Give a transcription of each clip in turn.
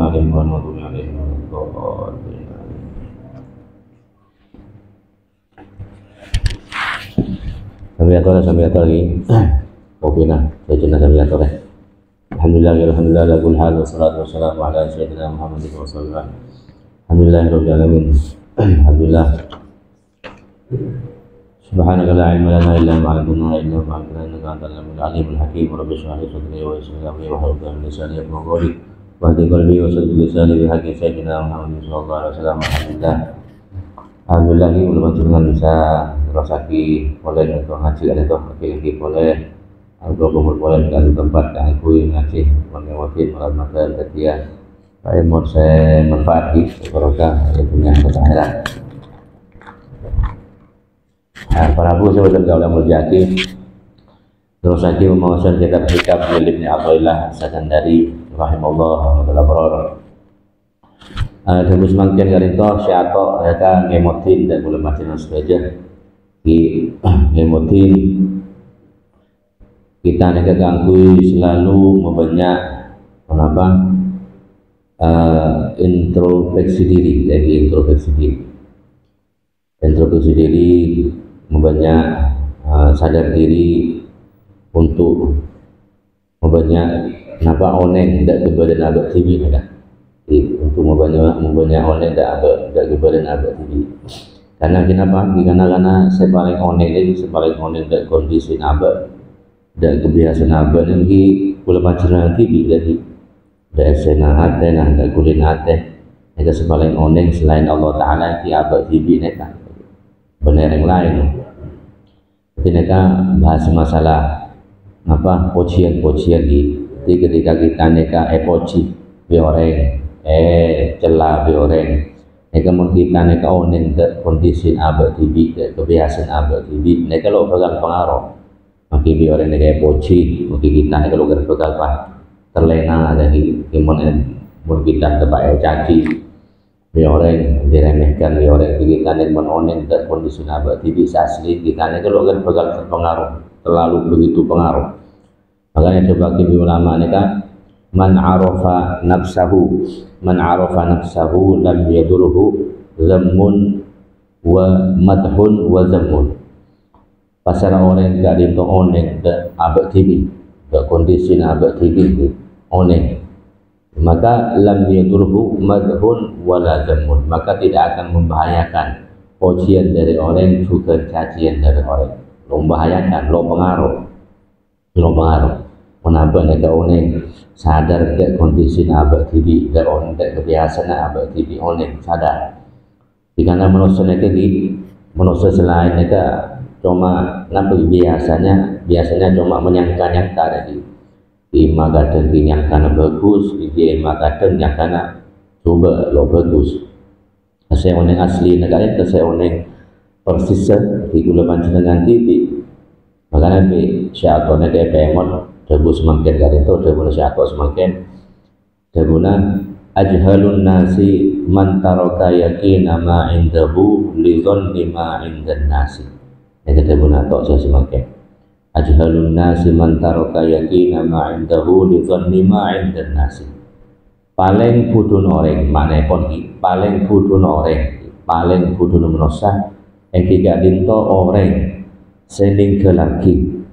عليهم ولا المغضوب عليهم ولا الضالين. Sampai atur lagi. Kopi nah, saya sampai atur ya. Alhamdulillah la kulli hal wassalatu wassalamu ala sayyidina Muhammadin wa sallallahu alhamdulillahirabbil alamin. Alhamdulillah. Subhanaka la ilma lana illa ma 'allamtana innaka antal alimul hakim. Rabbi shrah li sadri wa yassir li amri wahlul 'uqdatam min lisani yafqahu qawli. Wahdi qalbi wa saddid lisani bi haqqi sayyidina Muhammadin sallallahu alaihi wasallam. Alhamdulillah ini belum dengan bisa rasaki boleh atau ngaji atau lagi boleh atau kumpul boleh di tempat yang aku ngaji mengewatin malam makan ketiak saya mau saya manfaati barokah punya kesehatan. Para bu sahabat kaulah mulyaki terus lagi memuaskan kitab Ibnu Athaillah As-Sakandari rahimahullah wa ta'ala. Terus makin garinto syato mereka ngemotin dan boleh macam saja di ngemotin kita nega ganggu selalu membanyak kenapa introspeksi diri dari introspeksi diri membanyak sadar diri untuk membanyak kenapa oneng tidak kepada abad TV kan untuk membanyak oneng tidak kepada abad TV karena kenapa karena sepaling oneng ini sepaling oneng tidak kondisi abad tidak kebiasaan abad ini boleh macam TV jadi tidak sena hati nah tidak kulin hati itu sepaling oneng selain Allah Taala di abad TV mereka benar yang lain jadi mereka bahas masalah apa pojian di ketika kita mereka poji bioreng celah bioreng mereka kita mereka oneng ke kondisi abad TV ke kebiasaan abad TV mereka lo bakal pengaruh maki bioreng mereka poji maki kita mereka lo bakal terlena dari gimana mun kita terbaik caci bioreng diremehkan bioreng kita dan menoneng ke kondisi abad TV asli kita mereka lo bakal terpengaruh terlalu begitu pengaruh. Makanya coba kimi ulama mereka man arafa nafsahu lam yadurhu zammun wa madhun wa zammun. Pasal orang gak dinto oneng ke abad TV ke kondisi abad TV oneng maka lam yadurhu madhun wa la zammun maka tidak akan membahayakan pujian dari orang juga cacian dari orang lo membahayakan lo pengaruh kenapa mereka oneng sadar ke kondisi abad TV ke oneng kebiasaan abad TV oneng sadar karena manusia mereka manusia selain mereka cuma nampak biasanya cuma menyangka-nyangka tadi di kadang dinyangka bagus di kadang nyangka coba lo bagus saya oneng asli negara itu saya oneng persis di gula panjenengan TV makanya di syaitan kayak pemon debu semakin dari itu debu syaitan semakin debuna ajhalun nasi man taraka yaqina ma indahu li dhanni ma indan nasi itu debuna tok saya semakin ajhalun nasi man taraka yaqina ma indahu li dhanni ma indan nasi paling budun orang mana pun paling budun manusia gak dinto orang sening lagi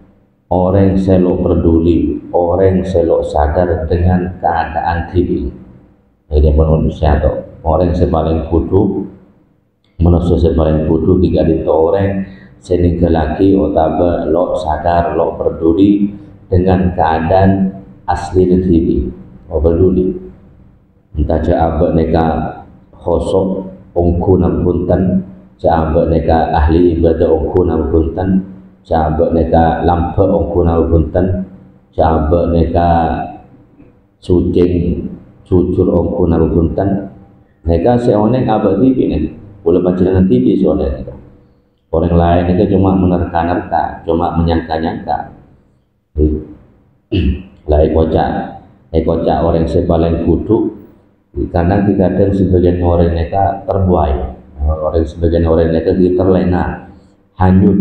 orang selo peduli orang selo sadar dengan keadaan diri jadi manusia atau orang sepaling bodoh manusia sepaling bodoh gak dinto orang sening lagi otaba lo sadar lo peduli dengan keadaan asli diri lo peduli entah jawab mereka khosok ongku nampunten jambak neka ahli ibadah ongku nampunten jambak neka lampa ongku nampunten jambak neka sucing cucur ongku nampunten neka seoneng abad TV nih boleh panjenengan TV seoneng orang lain itu cuma menerka-nerka cuma menyangka-nyangka lah kocak orang sepaling bodoh karena kadang sebagian orang mereka terbuai sebagian orang mereka terlena hanyut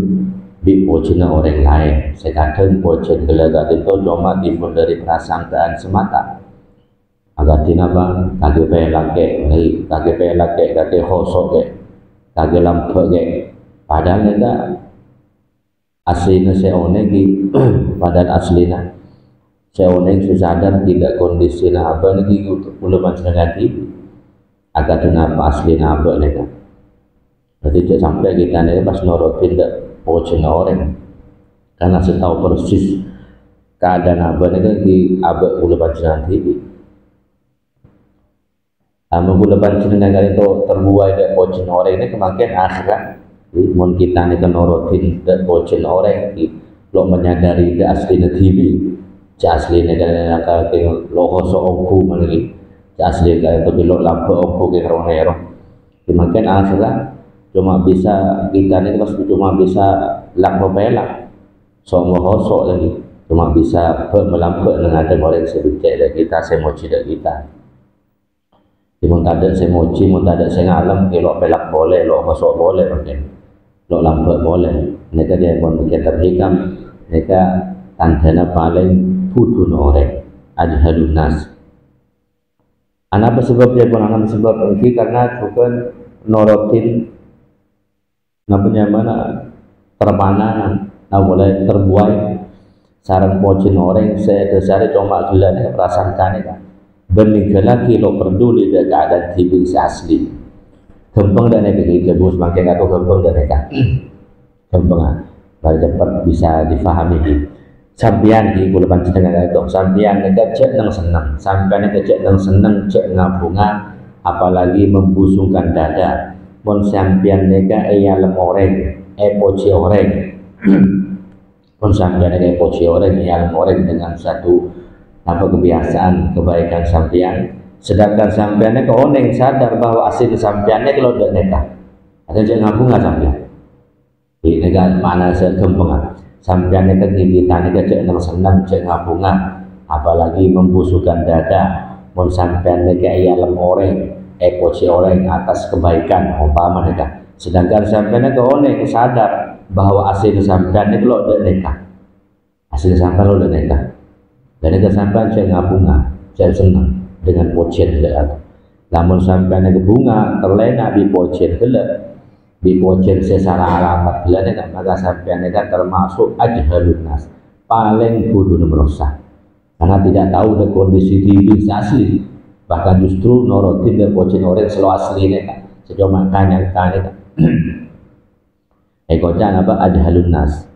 di pojina orang lain sekadang pojen gelagat itu cuma timbul dari prasangkaan semata agatin apa kage pelake kage khosok ke kage lampe ke padahal nega aslinya seone ki padahal aslinya seone sadar tidak kondisi na apa niki belum panjenengan di agatin apa aslinya apa nega berarti tidak sampai kita nih pas norotin tidak pocen orang karena setahu persis keadaan apa nega di abad belum panjenengan di menggunakan panjenengan kali itu terbuai dari pocen orang ini kemakin akhirat mun kita ini kenorotin dari pocen orang lo menyadari dari aslinya TV aslinya dari nakal lo kosok ongku lagi aslinya itu lo lampu ongku ke ronero kemakin akhirat cuma bisa kita ini cuma bisa lampu pelak somo kosok lagi cuma bisa melampu dengan ada orang sebijak dari kita semoci dari kita mun tak ada saya moci, mun tak ada saya ngalam, lo pelak boleh, lo kosok boleh, lo lambat boleh. Mereka dia pun kita hikam, mereka tandanya paling pudun orang, ajhalun nas. Apa sebab dia pun anak sebab ini karena bukan norotin, namanya mana terpanan, mulai terbuai, sarang pocin orang, saya dasarnya cuma gila nih perasaan kan. Benih lagi lo peduli dengan keadaan TV asli gempeng dan kita bos makin atau gempeng dan mereka gempeng baru cepat bisa difahami sampian di bulan panjenengan itu sampian mereka cek nang senang sampian mereka cek nang senang cek ngabunga apalagi membusungkan dada mon sampian mereka lemoreng poci oreng mon sampian mereka poci oreng lemoreng dengan satu apa kebiasaan kebaikan sampean sedangkan sampeannya ke oneng sadar bahwa asli sampeannya kalau udah neka ada jangan ngaku nggak sampean di negara mana segempeng sampeannya ke kita nih cek nang senang cek ngabunga apalagi membusukkan dada mon sampeannya ke lemoreng poci oreng atas kebaikan umpama neka sedangkan sampeannya ke oneng sadar bahwa asli sampeannya kalau udah neka asli sampean udah neka dan itu sampai saya ngabunga, saya senang dengan pocen gelap. Namun sampai ke bunga terlena di pocen gelap, di pocen secara alamat gelap, maka sampai kan termasuk ajhalun nas, paling bodoh merosot. Karena tidak tahu the kondisi diri asli, bahkan justru norotin the pocen orang selalu asli ini kan, sejauh makanya kan. Ekocan apa ajhalun nas.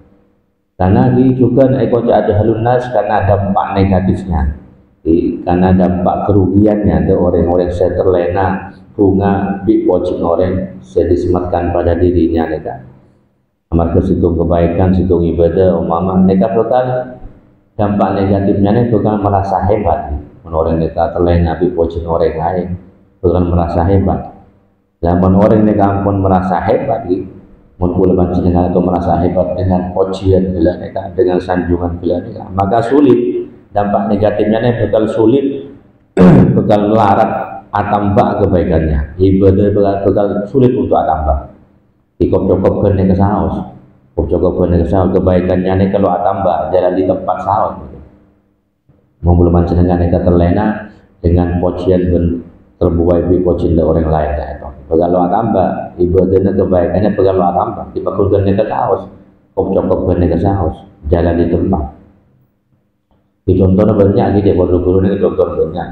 Karena juga ekoca ada halunas karena dampak negatifnya, karena dampak kerugiannya ada orang-orang saya terlena bunga di pocin orang saya disematkan pada dirinya mereka. Amat kesitung kebaikan, situng ibadah, umpama mereka bakal dampak negatifnya mereka bakal merasa hebat. Orang mereka terlena di pocin orang lain bakal merasa hebat. Dan orang mereka pun merasa hebat mumpul panjenengan atau merasa hebat dengan pujian gila mereka, dengan sanjungan gila mereka, maka sulit dampak negatifnya bakal sulit bakal melarat atambak kebaikannya ibadah bakal sulit untuk atambak dikop-cokop kene ke saus kop-cokop kene ke saus kebaikannya nih kalau atambak jalan di tempat saus mumpul panjenengan mereka terlena dengan pujian terbuai di pujian orang lain itu kalau tambah ibadahnya kebaikannya kalau tambah dipakulkan ke saus kop-cokop ke saus jalan di tempat di contohnya banyak gitu guru-guru ini contoh banyak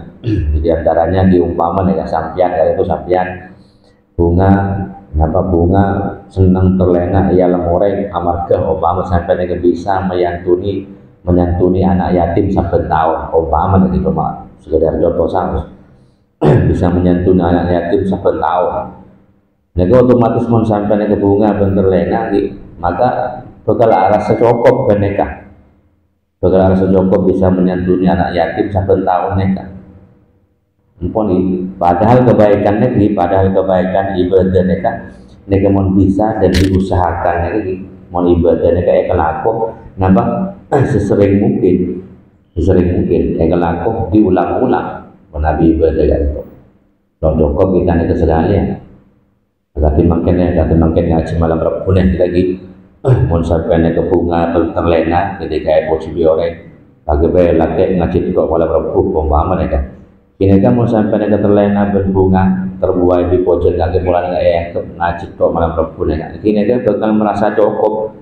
di antaranya diumpama nih sampian kalau itu sampian bunga senang terlena ia lemoreng amarga umpama sampai nih bisa menyantuni anak yatim sampai tahun umpama nih cuma sekedar contoh saus bisa menyantuni anak yatim sampai tahun. Jadi otomatis mau sampai ke bunga bentar lena, maka bakal rasa cukup beneka, bakal rasa cukup bisa menyantuni anak yatim sampai tahun neka. Padahal kebaikan ibadah neka mau bisa dan diusahakan mau ibadah neka ekalaku, nambah sesering mungkin, ekalaku diulang-ulang. Nabi ibadah itu cukup kita nih sekalian tapi makin ngaji malam Rabu nih lagi mau sampai ke bunga terlena ketika emosi orang lagi laki ngaji juga malam Rabu umpama nih kan kini kan mau sampai negara terlena berbunga terbuai di pojok kaki mulai nggak ngaji kok malam Rabu nih, kini kan bakal merasa cukup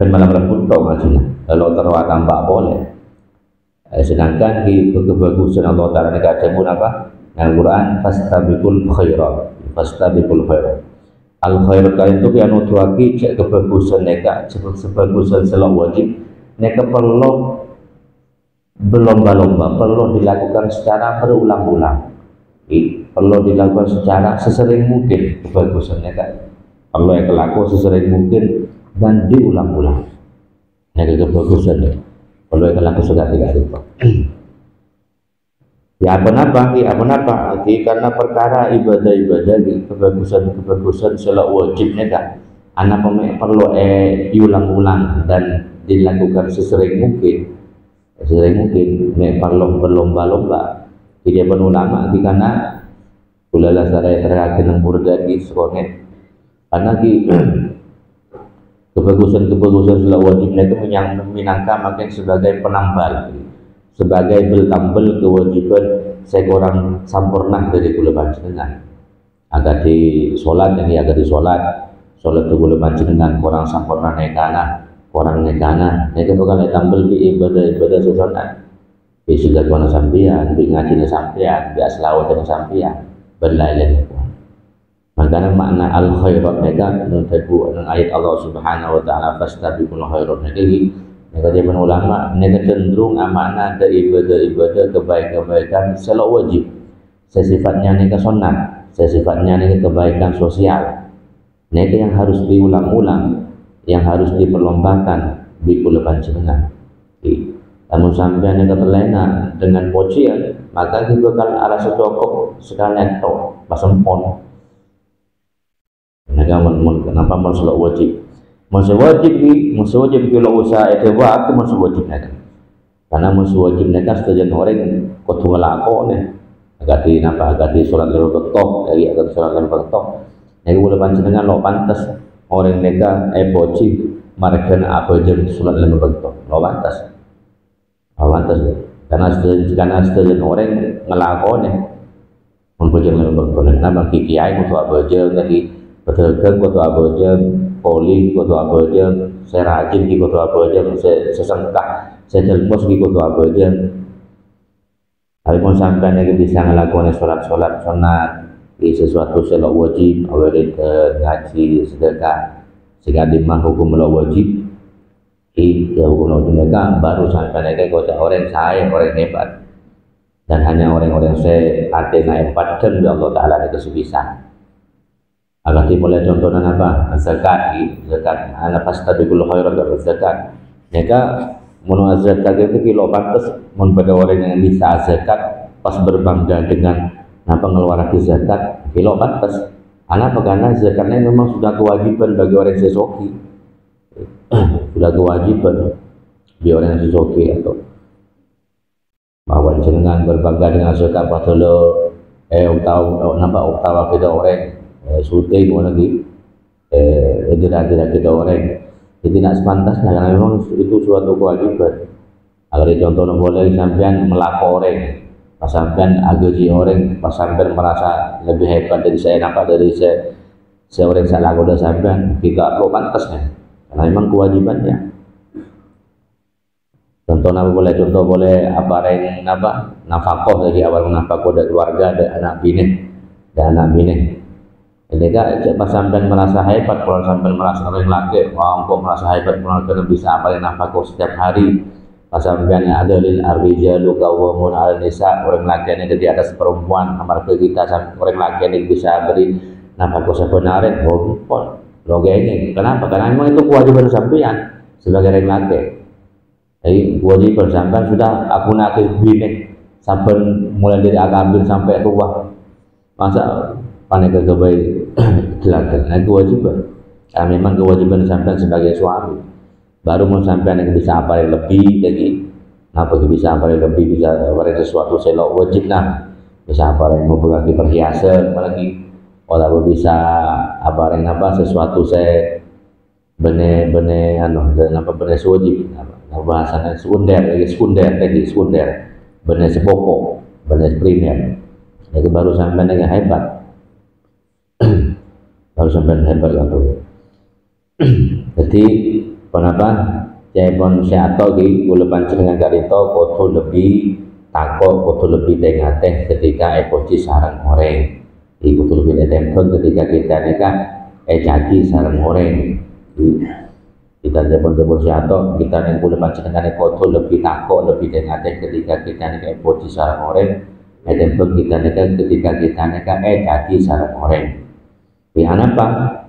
dan malam Rabu kok ngajinya kalau terwak tambah boleh. Sedangkan di kebagusan Allah Taala negara jamun apa? Al-Quran fastabiqul khairat, fastabiqul khairat. Al khairat kalian itu yang nutuaki cek kebagusan neka, sebagusan selawat wajib neka perlu berlomba-lomba, perlu dilakukan secara berulang-ulang, perlu dilakukan secara sesering mungkin. Kebagusannya kan perlu yang kelaku sesering mungkin dan diulang-ulang. Nah, kebagusannya perlu yang kelaku sudah tidak itu. Ya apa-apa, karena perkara ibadah-ibadah kebagusan selak wajibnya kan anak pemain perlu diulang-ulang dan dilakukan sesering mungkin. Nek perlu berlomba-lomba jadi ulama di kana ulala saya terakhir yang burdagi sekonet karena di kebagusan selawat wajibnya itu minangka makin sebagai penambal, sebagai beltambel kewajiban seorang sampurna dari kula panjenengan agar di sholat itu kula panjenengan kurang sampurna nekana orang nekana, itu bukan tambel di ibadah sesuatu. Di sudah kuana sampian, di ngajinya sampian, di aslawatnya sampian, berlain. Makanya makna al khairat mereka menurut ayat Allah Subhanahu Wa Taala fastabiqul khairat mereka zaman ulama mereka cenderung makna dari ibadah kebaikan selalu wajib. Sifatnya mereka sunnah, sifatnya mereka kebaikan sosial. Mereka yang harus diulang-ulang, yang harus diperlombakan di kula panjenengan. Namun sampai anda terlena dengan pujian, maka kita bakal arah setokok sekalian tok pasempon. Kenapa masalah wajib? Masalah wajib kalau usaha itu aku masalah wajib kan. Karena masalah wajib kan setujuan orang kudu nglakone. Agak di sholat lima waktu, agak sholat lima waktu. Nek kula panjenengan lo pantas orang mereka poci margan apa jam sholat lima waktu lo pantas karena setujuan orang ngelakone mempunyai lima waktu. Kenapa kiai kudu apa jam tadi pedagang kudu apa jam, poli kudu apa jam, serajin kudu apa jam, sesengkah sejelmos kudu apa jam. Tapi pun sampai nek bisa ngelakone sholat sunat di sesuatu selok wajib, awalnya ngaji sedekah sehingga dimah hukum wajib hukum wajib mereka baru sampai mereka kocak orang hebat dan hanya orang-orang saya ada naik padan ya Allah Ta'ala itu sebisa agar dimulai contohnya apa? Zakat anak fastabiqul khairat zakat mereka menurut zakat itu kilo pantas pada orang yang bisa zakat pas berbangga dengan pengeluaran zakat kilo pantas karena zakatnya memang sudah kewajiban bagi orang sesoki sudah kewajiban bagi orang sesoki atau bahwa jenengan berbangga dengan zakat padahal utawa kita orang syuting lagi tidak kita orang itu tidak sepantasnya karena memang itu suatu kewajiban. Agar contohnya boleh sampean melakore pas sampean agaji orang, pas sampean merasa lebih hebat dari saya, dari saya orang saya lakukan sampean tidak pantasnya karena memang kewajibannya. Contoh boleh apa yang nafkah dari awal nafkah dari keluarga dan anak bini. Jadi pas sampean merasa hebat, kalau sampean merasa orang laki, kok merasa hebat, kalau bisa apa yang nafkah setiap hari. Pas sampean ada lil arwijalu qawwamun 'ala nisa, orang laki yang di atas perempuan, amarga kita orang laki yang bisa beri nafkah sebenarnya, logenya. Kenapa? Karena memang itu kewajiban sampean sebagai orang laki. Jadi kewajiban sampean sudah aku nakil bini, sampai mulai dari akabir sampai tua. Masa panik kebaik dilakukan, nah kewajiban. Karena memang kewajiban sampean sebagai suami. Baru mau sampean yang bisa apa yang lebih, jadi bisa apa yang lebih, bisa apa sesuatu selok wajib bisa apa yang mau lagi perhiasan, apalagi kalau bisa apa yang sesuatu saya bener wajib bahasanya sekunder bener sepokok benar primer. Itu baru sampai dengan hebat. Baru sampai hebat itu. Jadi kenapa Jaipon seato di kula panjenengan karito kudu lebih takut, kudu lebih tengah-teh ketika epoci sarang oreng. Iku kudu lebih tempel ketika kita nikah jadi sarang oreng. Kita Jaipon seato kita ning kula panjenengan kudu lebih takut, lebih tengah-teh ketika kita nikah epoci sarang oreng. Tempel kita nikah ketika kita nikah jadi sarang oreng. Di apa?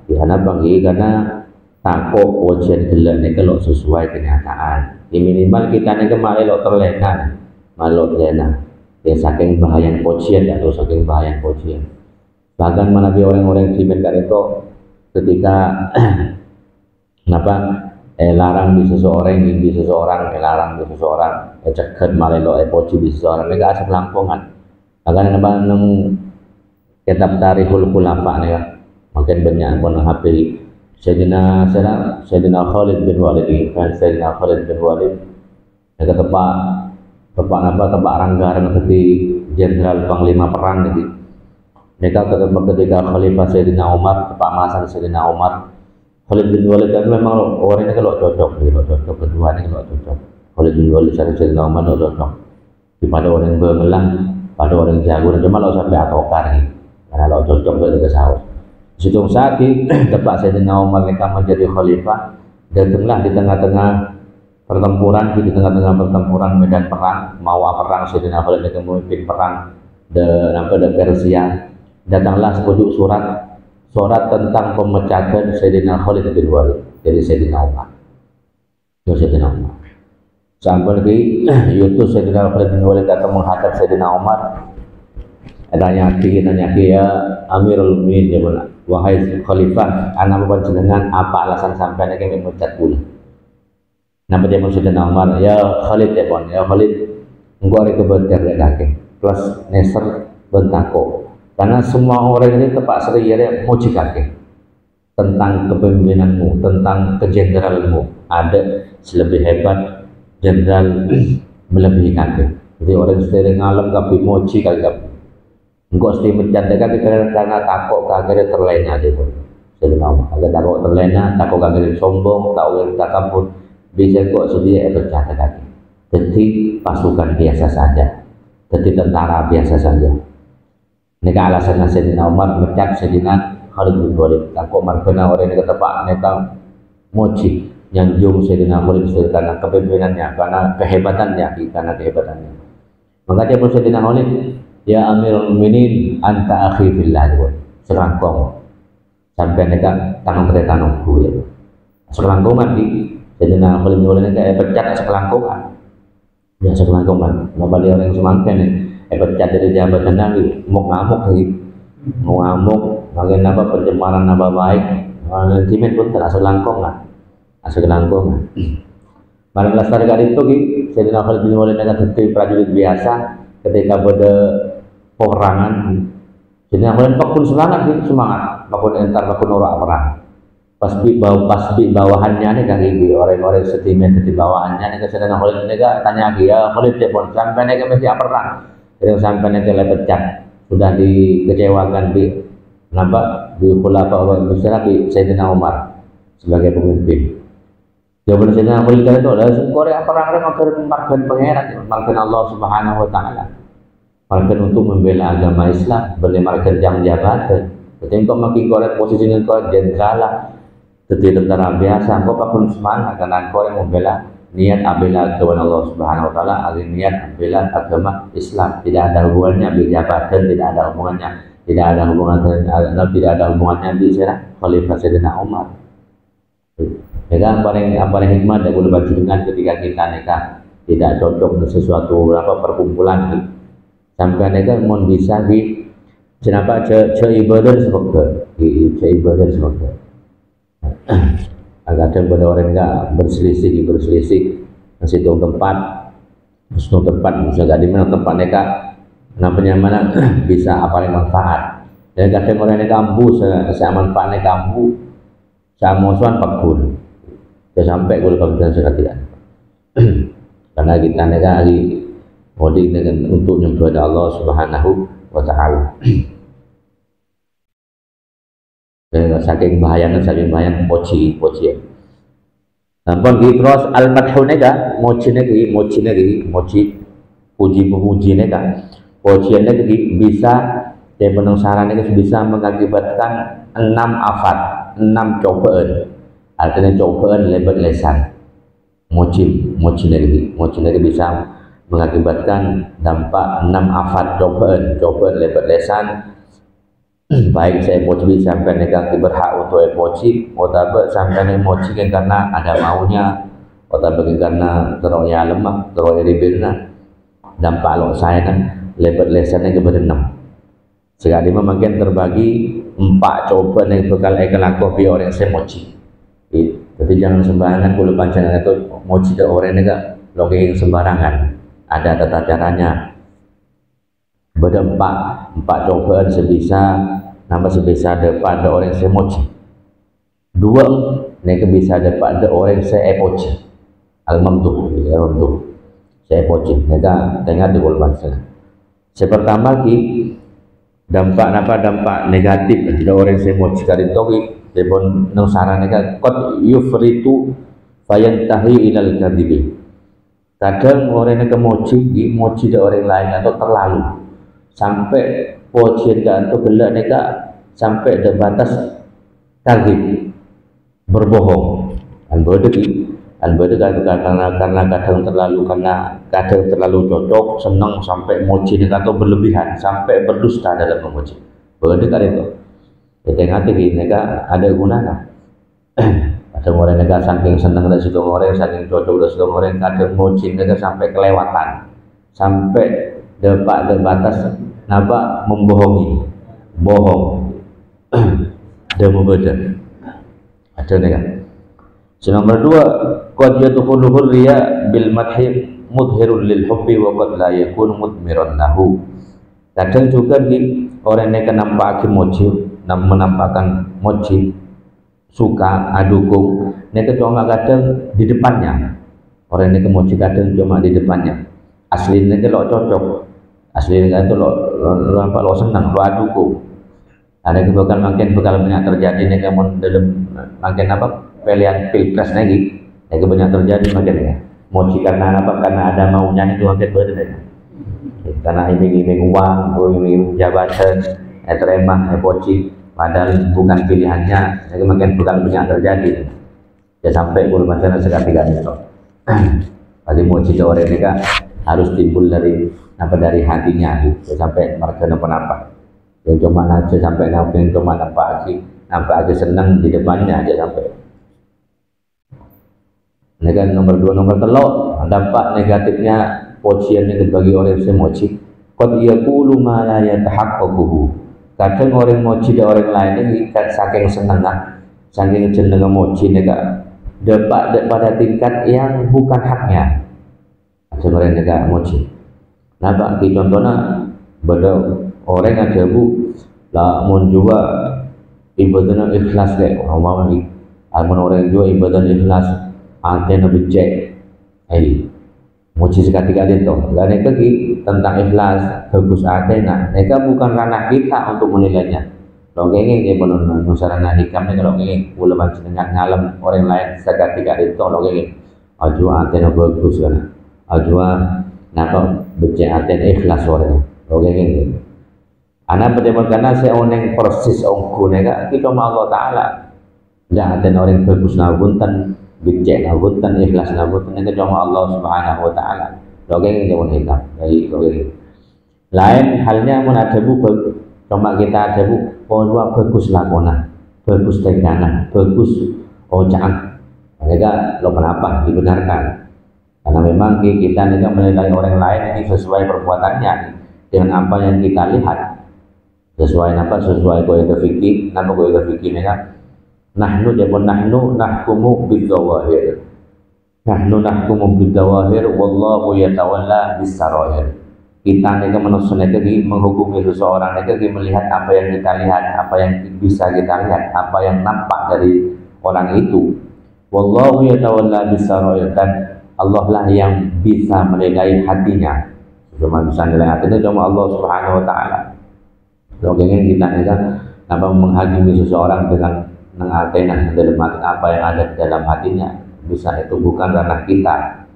Di apa? Karena takut ujian gelap ni kalau sesuai kenyataan. Di minimal kita ni kemarin lo terlena, malu terlena. Yang saking bahaya ujian atau saking bahaya ujian. Bahkan mana orang-orang di mereka itu ketika larang di seseorang, di seseorang, larang di seseorang, cekat malah lo ujian di seseorang. Mereka asal lampungan. Bahkan nang kitab Tarikhul Khulafa ni ya, makin banyak pun HP. Sayyidina Khalid bin Walid, Sayyidina Khalid bin Walid, yang tepak rangga ketika Jenderal Panglima Perang ini. Mereka ketika Khalifah Sayyidina Umar, tepak masa Sayyidina Umar, Khalid bin Walid kan memang orangnya kalau cocok kedua ini kalau cocok. Khalid bin Walid Sayyidina Umar kalau cocok. Daripada orang bermelang, pada orang jago, cuma lo sampai atokar ni, karena lo cocok dengan sahur. Situng Saki tepat Sayyidina Umar mereka menjadi khalifah, datanglah di tengah-tengah pertempuran, medan perang, mau perang Sayyidina Khalid mereka memimpin perang de Persia. Datanglah sepujuk surat tentang pemecatan Sayyidina Khalid bin Walid dari Sayyidina Umar. Sampai lagi yutus Sayyidina Khalid bin Walid datang menghadap Sayyidina Umar. Nanya ya Amirul Mukminin ya benar. Wahai Khalifah, anak panjenengan apa alasan sampai nek memecat kula? Napa dia Sayyidina Umar, ya Khalid ya bon, ya Khalid engko arek kebeter kake plus neser bentako. Karena semua orang ini tepak serius muji kake tentang kepemimpinanmu, tentang kejenderalmu. Ada lebih hebat jenderal melebihi kake. Jadi orang sering ngalam kabeh muji kake. Engkau mesti mencandakan karena takut kagak terlena gitu. Sayyidina Umar agak takut terlena, takut kagak sombong, takut takabur, bisa kok sedia bercanda kaki. Jadi pasukan biasa saja, jadi tentara biasa saja. Ini alasan Sayyidina Umar mencat Sayyidina Khalid bin Walid. Takut markena orang ini ketepak neka moji yang jung Sayyidina Khalid karena kepemimpinannya, karena kehebatannya. Maka dia pun Sayyidina Khalid, ya Amirul Mukminin anta akhi fillah, serangkong sampai mereka tangan nunggu ya serangkongan di Sayyidina Khalid bin Walid pecat serangkongan ya serangkongan mau balik orang semangka nih pecat dari jabatan lagi mau ngamuk bagian apa pencemaran nama baik timen pun tak serangkongan barang lestari kali itu Sayyidina Khalid bin Walid dengan seperti prajurit biasa ketika pada peperangan. Jadi yang pakun semangat, pakun entar, pakun orang perang. Pas di bawahannya nih kan ibu orang-orang setimen di bawahannya nih kesadaran Khalid ini tanya dia Khalid telepon sampai nih mesti perang. Jadi sampai nih pecat sudah dikecewakan di Khulafa orang besar di Sayyidina Umar sebagai pemimpin. Jawaban Sayyidina Khalid itu adalah Korea perang markan pangeran, markan Allah Subhanahu Wa Taala. Markan untuk membela agama Islam, boleh markan jam jabatan. Jadi kau makin korek posisinya kau jenderal, jadi tentara biasa. Kau pun semangat karena kau yang membela niat abela agama Allah Subhanahu Wa Taala, agar niat abela agama Islam. Tidak ada hubungannya dengan jabatan, tidak ada hubungannya di sana. Khalifah Sayyidina Umar. Yang paling hikmah dan boleh baca ketika kita nikah tidak cocok dengan sesuatu perkumpulan. Sampai mereka mau bisa di kenapa ibadah semoga agak ada pada orang enggak berselisih masih tempat bisa gak di mana tempat mereka kenapa mana bisa apa yang manfaat dan kadang orang yang kampu saya manfaatnya kampu saya musuhan pakun saya sampai kulit pemerintahan sekalian karena kita mereka lagi Oding dengan untuk nyembah Allah Subhanahu wa taala. Saking bahayanya mochi. Nampun ki terus al-madhu nega mochi puji nega. Pujian nega bisa menung saran nega bisa mengakibatkan 6 afat, 6 cobaan. Artinya cobaan lebat lesan. Mochi nega bisa mengakibatkan dampak 6 afat cobaan lebat lesan. Baik saya mochi sampai negatif berhak untuk emosi, atau sampai emosi karena ada maunya, atau karena teroya lemah, teroya ribirna, dampak lo saya kan lebat lesannya kepada 6. Sekali makin terbagi 4 coba yang bakal lakukan orang saya mochi. Jadi jangan sembarangan kalau pancangan itu mochi ke orang ini logeng sembarangan. Ada tata caranya. Beda 4 cobaan sebisa dapat ada orang saya mochi. 2 mereka bisa dapat ada orang saya epochi. Al-mamduh saya epochi. Mereka tengah di bulan sana. Pertama dampak negatif ada orang saya mochi kali togi depon nang saran mereka qad yufritu fayantahi ilal kadhibi. Kadang orang yang mochi orang lain atau terlalu sampai pojian atau gelak mereka sampai ada batas kadhib, berbohong. Karena kadang terlalu cocok, senang sampai mochi atau berlebihan sampai berdusta dalam memuji. Berarti kan itu. Hati mereka ada gunanya. Ada orang mereka saking senang dan sudah orang saking cocok dan sudah orang kadang mochi mereka sampai kelewatan, sampai dapat batas bohong dan membeda. Ada mereka. Nomor 2, qad yadkhuluhu riya bil madhi mudhirun lil hubbi wa qad la yakun mudmiran lahu. Kadang juga orang yang menampakkan mochi suka adukung mereka cuma kadang di depannya. Orang yang mochi kadang cuma di depannya. Aslinya lo cocok. Aslinya itu lo senang, lo adukung. Ada bahkan makin banyak terjadi nih kamu dalam makin pilihan pilpres lagi banyak terjadi makin ya. Mochi karena karena ada maunya itu makin berbeda. Karena iming-iming uang, iming-iming jabatan, remah, poci, padahal bukan pilihannya, jadi makin bukan banyak terjadi. Ya sampai bulu macam sekali itu. Tadi mochi orang ini harus timbul dari hatinya, ya sampai mereka apa. Yang cuma aja sampai yang cuma nampak aja senang di depannya aja sampai. Ini kan nomor 2, nomor 3 dampak negatifnya pocian yang bagi orang yang mochi. Qad yaqulu ma la yatahaqqaquhu. Kadang orang mochi dan orang lain ini saking senang, saking jeneng mochi mereka dapat pada tingkat yang bukan haknya. Ada orang yang mochi. Nah, contohnya pada orang ada lah mun juga ibadahnya ikhlas kayak orang juga ibadah ikhlas antena becek mochi sekali-kali itu karena tentang ikhlas bagus antena mereka bukan ranah kita untuk menilainya. Kalau ingin dia belum nusarana hikamnya, kalau ingin boleh macam ngalam orang lain sekali-kali itu kalau ingin ajwa antena bagus kan ajwa napa becek antena ikhlas orang kalau ingin anak bagaimana saya oneng persis ongku nega kita Allah Taala tidak ada orang bagus nabuntan bijak nabuntan ikhlas nabuntan nega cuma Allah Subhanahu Wa Taala logeng jangan hitam dari logeng lain halnya mun ada cuma kita ada bahwa bagus lakona bagus tengganan bagus ojaan nega lo kenapa dibenarkan karena memang kita nega menilai orang lain ini sesuai perbuatannya dengan apa yang kita lihat sesuai kaidah fikih kaidah fikih mereka nahnu nahkumu bidzawahir wallahu yatawalla bisarair. Kita mereka manusia menghukumi seseorang mereka melihat apa yang kita lihat, apa yang bisa kita lihat, apa yang nampak dari orang itu. Wallahu yatawalla bisarair, dan Allah lah yang bisa menilai hatinya. cuma bisa nilai hati itu cuma Allah Subhanahu Wa Taala. Kalau ingin kita ini kan apa menghakimi seseorang dengan mengatena dalam hati apa yang ada di dalam hatinya, bisa itu bukan ranah kita.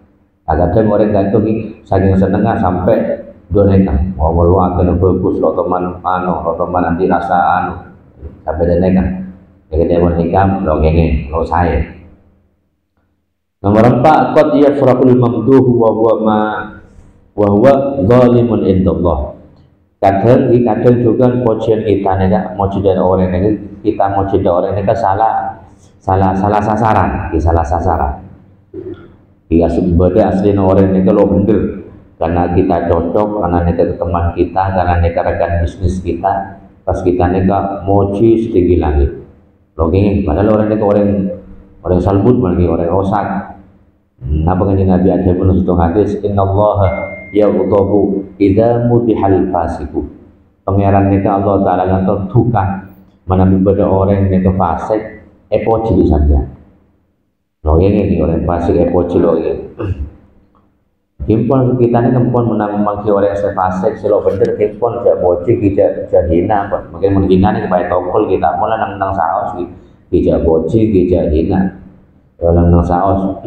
Kadang orang gantung ini saking senengnya sampai donekan, mau meluangkan bagus, lo teman nanti rasa sampai donekan. Jadi dia menikam, lo ingin, lo saya. Nomor 4, qad yafraqul mamduhu wa huwa zalimun indallah. Kadang juga pujian kita nih, muji dari orang ini, kita muji dari orang ini kan salah sasaran, salah sasaran. Dia sebenarnya aslinya orang ini kalau bener, karena kita cocok, karena mereka teman kita, karena mereka rekan bisnis kita, pas kita mereka muji setinggi langit. Login, padahal orang itu orang salbut, orang rosak. Napa kanjeng Nabi ada pun satu hadis, innallaha yaghdabu idza mudihal fasiku. Pangeran nika Allah taala ngatur duka menawi pada orang nika fasik epoci saja. Lho ini orang fasik epoci lho ini. Kimpon kita ini kempon menamaki orang yang fasik selo bener kimpon jak boci kita hina apa mungkin menghina nih kepada tokol kita mulai nang saos kita boci kita hina dalam nang saos.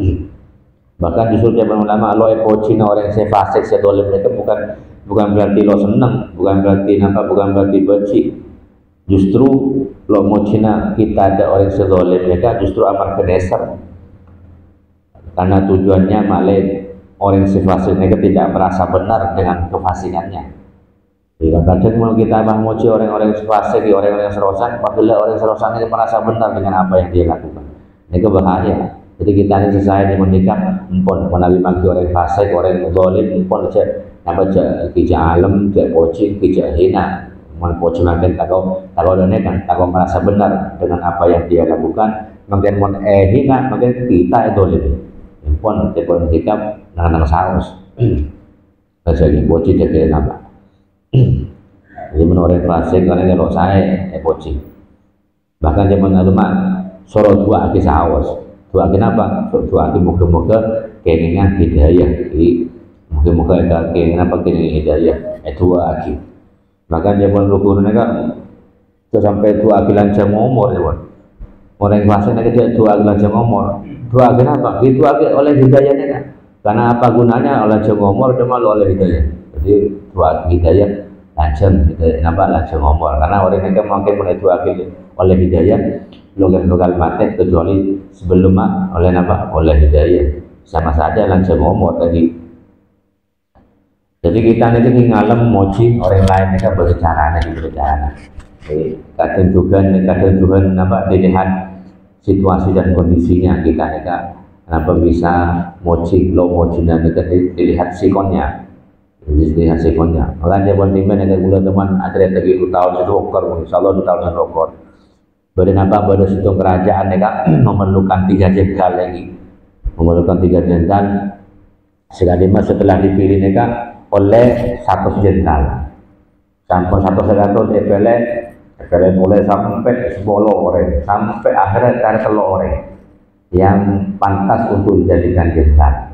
Bahkan justru dia ulama lo epoci orang yang fasik sedolim itu bukan berarti lo seneng, bukan berarti benci. Justru lo mau cina kita ada orang sedolim mereka justru amat kedeser karena tujuannya malah orang fasik mereka tidak merasa benar dengan kefasikannya. Jadi kadang kalau kita memuji orang-orang fasik, orang-orang serosan, apabila orang serosan itu merasa benar dengan apa yang dia lakukan, ini bahaya. Jadi kita ini selesai menikah, empon menawi maki orang fasik, orang zalim, empon apa kija alam, kija poci, kija hina, poci makin takau kan, takau merasa benar dengan apa yang dia lakukan, makin hina, makin kita itu zalim. Empon kita nang saus, jadi poci jadi apa? Jadi menurut fasik orang kalau saya poci, bahkan dia mengalami sorot dua aki saus. Doa kenapa? Doa moga-moga keinginan hidayah. Jadi moga-moga keinginan apa keinginan hidayah. Doa lagi. Maka dia pun rukun mereka sampai doa lanjang umur ya. Orang fasik mereka dia doa lanjang umur. Doa kenapa? Itu oleh hidayahnya kan. Karena apa gunanya oleh lanjang umur cuma oleh hidayah. Jadi doa hidayah lanjang lanjang umur. Karena orang mereka mungkin punya doa oleh hidayah. Lokal mati kecuali sebelum oleh hidayah sama saja lanjang umur tadi. Jadi kita nanti ngalem moji orang lain mereka berbicara. Kadang juga dilihat situasi dan kondisinya kita kenapa bisa moji mereka dilihat sikonnya. Dilihat sikonnya. Orang jaman timen yang gula teman ada yang 2 tahun sedokor, insyaallah 2 tahun sedokor. Pada situ kerajaan mereka memerlukan 3 jenderal lagi, memerlukan 3 jenderal. Sekaligus setelah dipilih mereka oleh 1 jenderal, sampai 1 jenderal dipilih mulai sampai 10 orang, sampai akhirnya ada 3 orang yang pantas untuk dijadikan jenderal.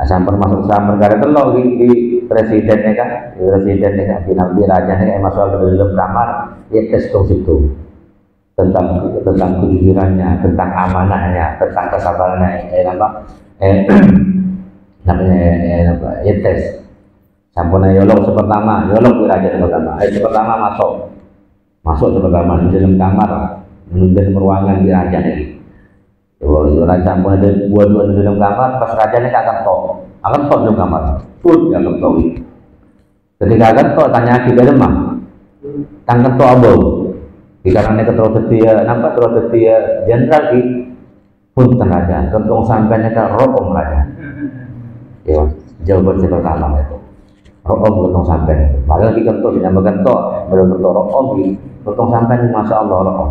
Sampai masuk ada 3 di presidennya kan, di rajanya masuk ke dalam kamar, ya tes situ. Tentang kejujurannya, tentang amanahnya, tentang kesabarannya, ya tes. Sampun yolong pertama masuk pertama di dalam kamar, di dalam ruangan di raja ini. Raja sampun ada 2 di dalam kamar, pas rajanya akan tok dalam kamar, pun akan tok. Ketika akan tok tanya kita demam, tangkan tok abau. Dikarenakan terus setia jenderal di pun raja, kentong sampainya ke rokom raja. Ya, jawaban yang pertama itu rokom kentong sampai. Padahal di kentong dinamakan tok, betul rokom di kentong sampai masya Allah rokom.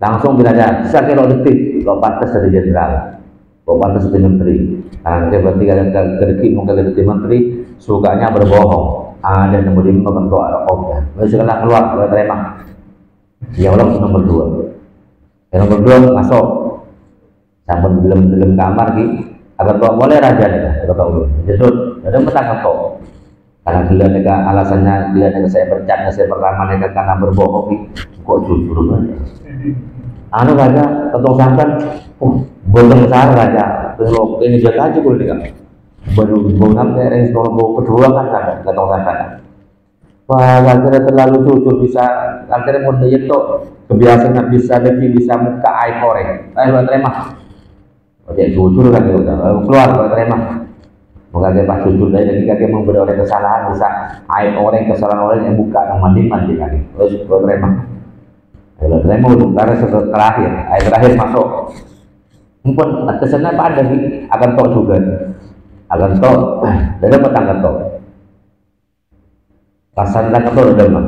Langsung belajar, saya kira detik, lo pantas jadi jenderal, lo pantas jadi menteri. Karena berarti kerja mungkin jadi menteri, sukanya berbohong. Ada kemudian membentuk rokomnya. Sekarang keluar, terima. Ya Allah nomor 2. Yang nomor 2 masuk. Sampai belum kamar agar bawa mulai raja nih, kata ulun. Justru ada petang kok. Karena bila mereka alasannya bila mereka saya bercanda saya pertama mereka karena berbohong kok jujur aja. Anu raja ketong sampan, bonteng besar raja, kalau ini jaga aja boleh tidak. Baru bongkam kayak yang kedua kan sampai ketong sampan. Wah, akhirnya terlalu jujur bisa, akhirnya mau diet tuh kebiasaan bisa lagi bisa muka air koreng, air terima. Oke jujur kan udah keluar terima. Mengagak pas jujur dari ketika dia memberi oleh kesalahan bisa aib orang kesalahan orang yang buka yang mandi kali terus terima kalau terima untuk karena setelah terakhir air terakhir masuk mumpun kesannya apa ada sih akan tok juga akan tok dari petang tok pasan tak tok udah mah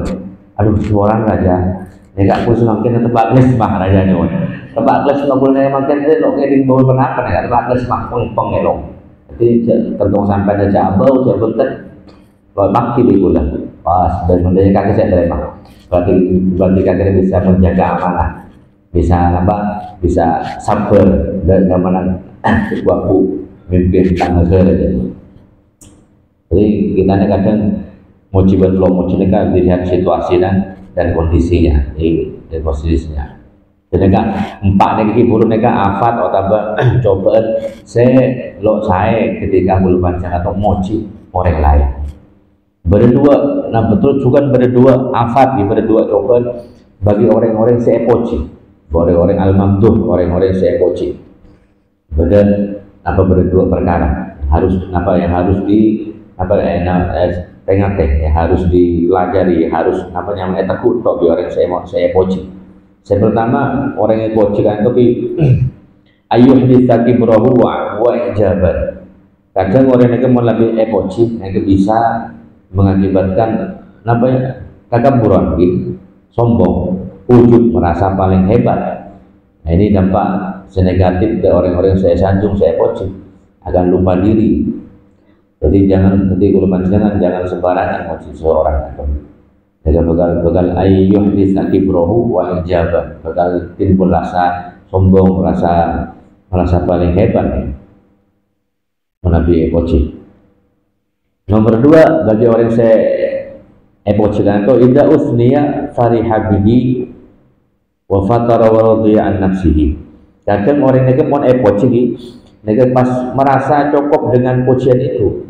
aduh seorang raja nggak pun semakin tebak les mah raja nyon tebak les nggak boleh makin dia lo ngeding bawa penapa nih tebak les mah peng elong jadi tentang sampai aja abau jabut kan kalau maki di bulan pas dan menjadi kakek saya terima berarti kakek bisa menjaga amanah bisa apa bisa sabar dan amanah waktu mimpin tanggal saja jadi kita kadang mau coba belum mau coba dilihat situasi dan kondisinya dan posisinya. Jadi kan empat negeri burung mereka afat atau tambah coba saya ketika bulu panjang atau mochi orang lain berdua nah betul juga berdua afat berdua coba bagi orang-orang seepoci orang-orang al-mamduh orang-orang seepoci berdua perkara harus apa yang harus di apa yang harus dipelajari harus apa yang takut bagi orang seepoci. Yang pertama orang yang bocikan itu ayuh disaki berahu wa ijabat. Kadang orang yang lebih emosi yang bisa mengakibatkan apa ya takabburan sombong, ujub merasa paling hebat. Nah, ini dampak negatif ke orang-orang yang saya sanjung, saya emosi akan lupa diri. Jadi kalau jangan sembarangan emosi seorang. Jadi bakal ayyuh disaki berahu wa ijabat bakal timbul rasa sombong merasa paling hebat Nabi emosi. Nomor dua bagi orang saya emosi dan itu idza usniya farihabihi wa fatara wa radiya an nafsihi. Kadang orang yang mau emosi mereka pas merasa cukup dengan pujian itu.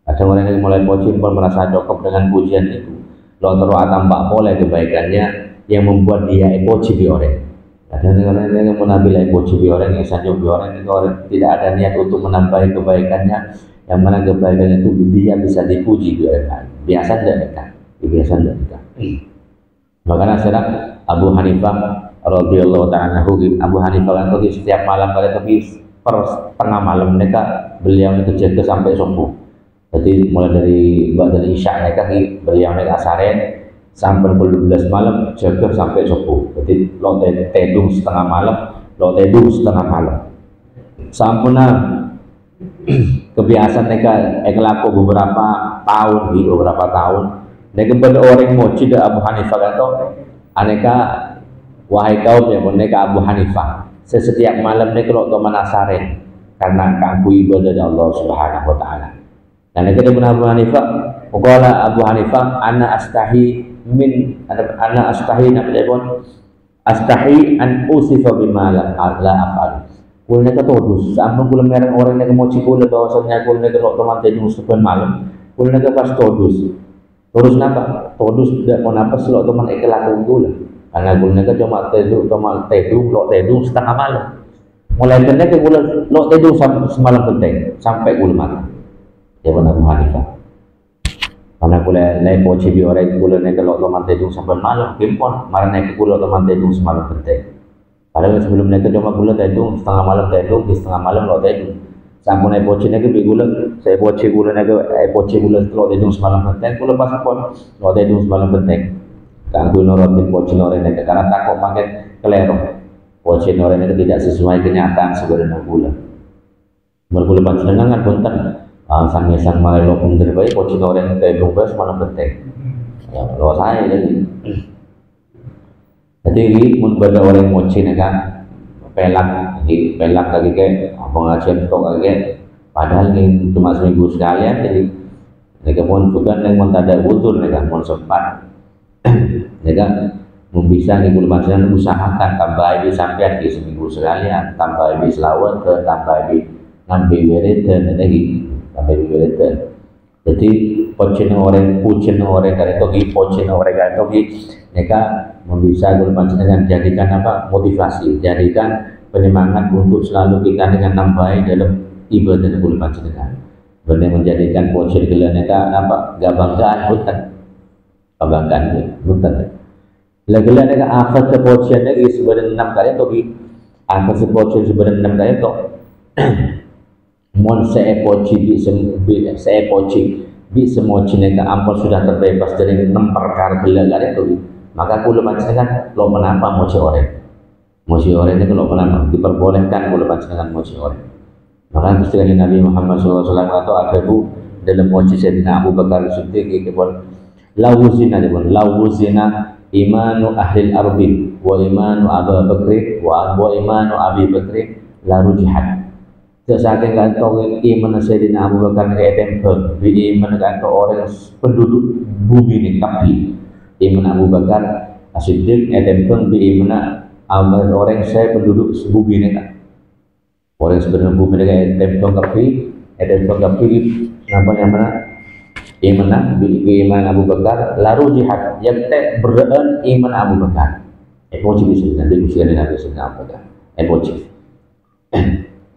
Kadang orang yang mulai emosi pun merasa cukup dengan pujian itu. Lalu tampak boleh kebaikannya yang membuat dia emosi di orang. Kadang-kadang orang yang menambil emosi di orang yang sanjung di orang itu orang tidak ada niat untuk menambah kebaikannya, yang mana kebaikannya itu dia bisa dipuji di orang. Biasa tidak. Makanya sekarang Abu Hanifah radhiyallahu ta'ala anhu, Abu Hanifah itu setiap malam pada tapi per tengah malam mereka beliau itu jaga sampai subuh. Jadi mulai dari Isya mereka beliau naik asaren sampai pukul 12 malam jaga sampai subuh. Jadi lo tedung setengah malam, lo tedung setengah malam. Sampuna kebiasaan mereka laku beberapa tahun. Mereka pada orang mau cida Abu Hanifah atau aneka wahai kaum yang mereka Abu Hanifah. Setiap malam mereka lo teman asaren karena kamu ibadah dari Allah Subhanahu Wa Taala. Dan itu dia Abu Hanifah, qala Abu Hanifah, ana astahi an usifa bima la afal. Kulnya ketodus, ampun kula mereng orang yang mau cikul bahwasanya kulnya kalau teman tadi musuhan malam, kulnya pas todus. Terus napa? Todus tidak mau napa sih lo teman ikhlas kula. Karena kulnya cuma tedu setengah malam. Mulai kena ke kula lo tedu semalam penting sampai kula mati. Ya benar Abu Hanifah. Karena kula naik poci bi orang kula naik kalau teman tedung sampai malam, pimpon, marah naik kula teman tedung semalam penting. Padahal sebelum naik cuma kula tedung setengah malam tedung, di setengah malam lo tedung. Sampun naik poci naik bi kula, saya poci kula naik poci kula lo tedung semalam penting, kula pas pon lo tedung semalam penting. Kanggo norotin poci orang naik karena takut pakai keliru. Poci orang itu tidak sesuai kenyataan sebenarnya kula. Berkula panjenengan punten. Sang malai lo pun terbaik, pocin orang yang lumbas mana penting. Ya, lo saya jadi. Jadi pada orang mocin kan pelak lagi kayak pengajian tok lagi padahal ini cuma seminggu sekalian. Jadi mereka pun juga yang ada utur, mereka pun sempat mereka bisa di bulan Ramadan usahakan tambah di sampai di seminggu sekalian, tambah di selawat ke tambah di ngambil wiridan lagi, tambah di wiridan. Jadi pucin orang dari togi, pucin orang dari togi, mereka bisa bulan Ramadan dengan jadikan apa motivasi, jadikan penyemangat untuk selalu kita dengan nambah dalam ibadah bulan Ramadan. Benar menjadikan pucin kalian mereka apa kebanggaan kebanggaan hutan. Lagi-lagi mereka akhir kepucian lagi sebenarnya 6 kali atau akhir kepucian sebenarnya 6 kali atau mon seepoci bi semua mereka ampun sudah terbebas dari 6 perkara gila-gila itu. Maka kulo macam kan lo menapa moci orang itu lo menapa diperbolehkan kulo macam moci orang. Maka ketika Nabi Muhammad SAW atau akhirnya dalam moci Sayyidina Abu Bakar Siddiq kebal lawuzina imanu ahlil ardi wa imanu Abu Bakri wa imanu Abi Bakri la rujihat. Saking kantong iman Sayyidina Abu Bakar ke tempel, iman kantong orang penduduk bumi ini kapi. Iman Abu Bakar As-Siddiq tempel iman orang saya penduduk bumi ini kan. Orang sebenarnya bumi ini tempel kapi, namanya mana? Iman Abu Bakar lalu jihad yang tak beraan iman Abu Bakar emoji bisa nanti usia Nabi Abu Bakar emoji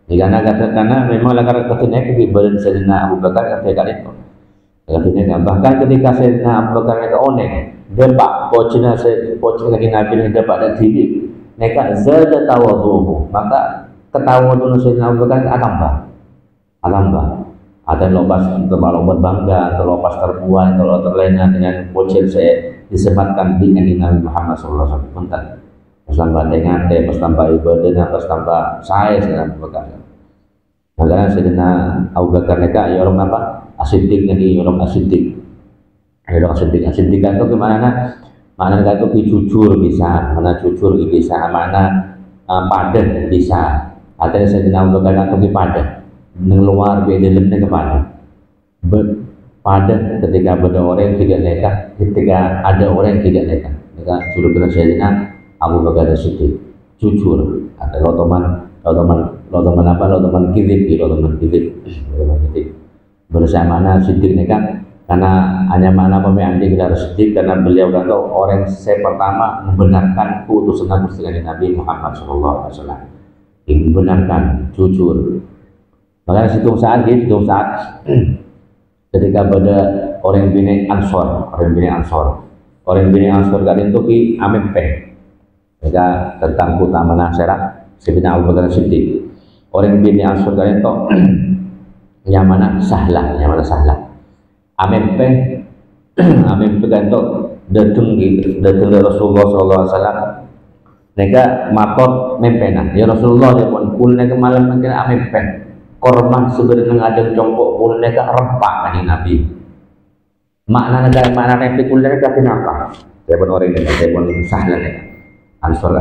karena memang lagar ketika di badan Sayyidina Abu Bakar ketika itu katanya bahkan ketika Sayyidina Abu Bakar itu onek depak pocina lagi Nabi ini depak dan TV mereka zada tawadhu maka ketawadhu Sayyidina Abu Bakar atambah ada lopas terlalu bangga, terlepas terbuat, terlalu terlena dengan bocil saya disematkan di Nabi Muhammad SAW. Mentan, pas tambah tengate, pas tambah ibadah, pas tambah saya sedang bekerja. Makanya Sayyidina Abu Bakar mereka ya orang apa? As-Siddiq ini orang As-Siddiq. As-Siddiq itu gimana? Mana itu jujur bisa, mana jujur bisa, mana padat bisa. Ada Sayyidina Abu Bakar itu padat. Mengeluar dalamnya kepada ketika ada orang yang tidak nekat, ketika ada orang yang tidak nekat, mereka suruh bilang Sayyidina Abu Bakar As-Siddiq jujur. Ada lotoman kidib bersama Siddiq nekat karena hanya mana pemimpin kita Siddiq karena beliau kan orang saya pertama membenarkan utusan Nabi Muhammad SAW, membenarkan jujur. Makanya situng saat ketika pada orang bini Ansor kali itu ki amin pe mereka tentang kota Nasirah Sayyidina Abu Bakar Siddiq orang bini Ansor kali itu yang mana sahlah amin pe kan itu datang Rasulullah SAW mereka matot mempena ya Rasulullah dia pun kulnya ke malam mungkin amin pe korban sebenarnya ada congkok pun mereka rempak kan Nabi makna nempe kuliah mereka kenapa saya pun orang ini saya pun sahlah ya Ansor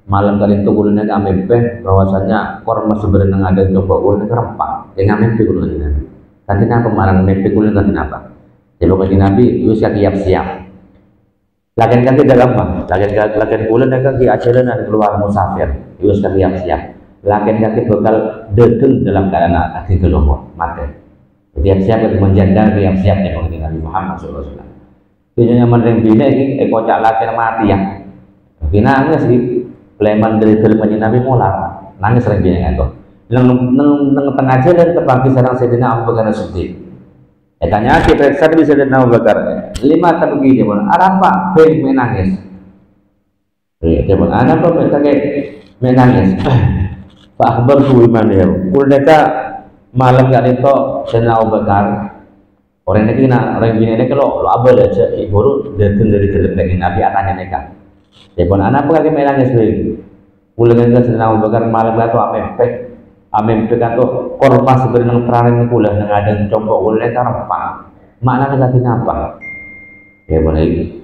malam kali itu kuliah mereka mempe bahwasanya korban sebenarnya ada congkok pun mereka rempak dengan mempe kuliah Nabi tapi kenapa marang mempe kuliah kenapa jadi bagi Nabi itu siap lagian kan tidak gampang lagian kuliah mereka di ajaran dan keluar musafir itu siap lakin kaki bakal datang dalam keadaan hati kelompok mati. Siap yang menjaga yang siap yang mengenai Nabi Muhammad SAW. Biasanya menerima bina ini kocak lakin mati ya. Nangis di leman dari telemanya Nabi mular nangis sering bina itu. Neng tengah jalan terbangkit sarang Sayyidina Abu Bakar Siddiq. Tanya kita bisa Sayyidina Abu Bakar 5 tahun dia pun apa ben menangis. Dia pun apa menangis. Pak Akbar tuh imannya, mereka malam kali itu Sayyidina Abu Bakar orang ini kalau lo abal aja baru datang dari dalam Nabi akannya mereka. Dia pun anak apa lagi menangis lagi. Pulang ke Sayyidina Abu Bakar malam itu amempe itu korban sebenarnya terakhir pulang dengan ada coba oleh karpa. Maknanya apa? Ya pun lagi.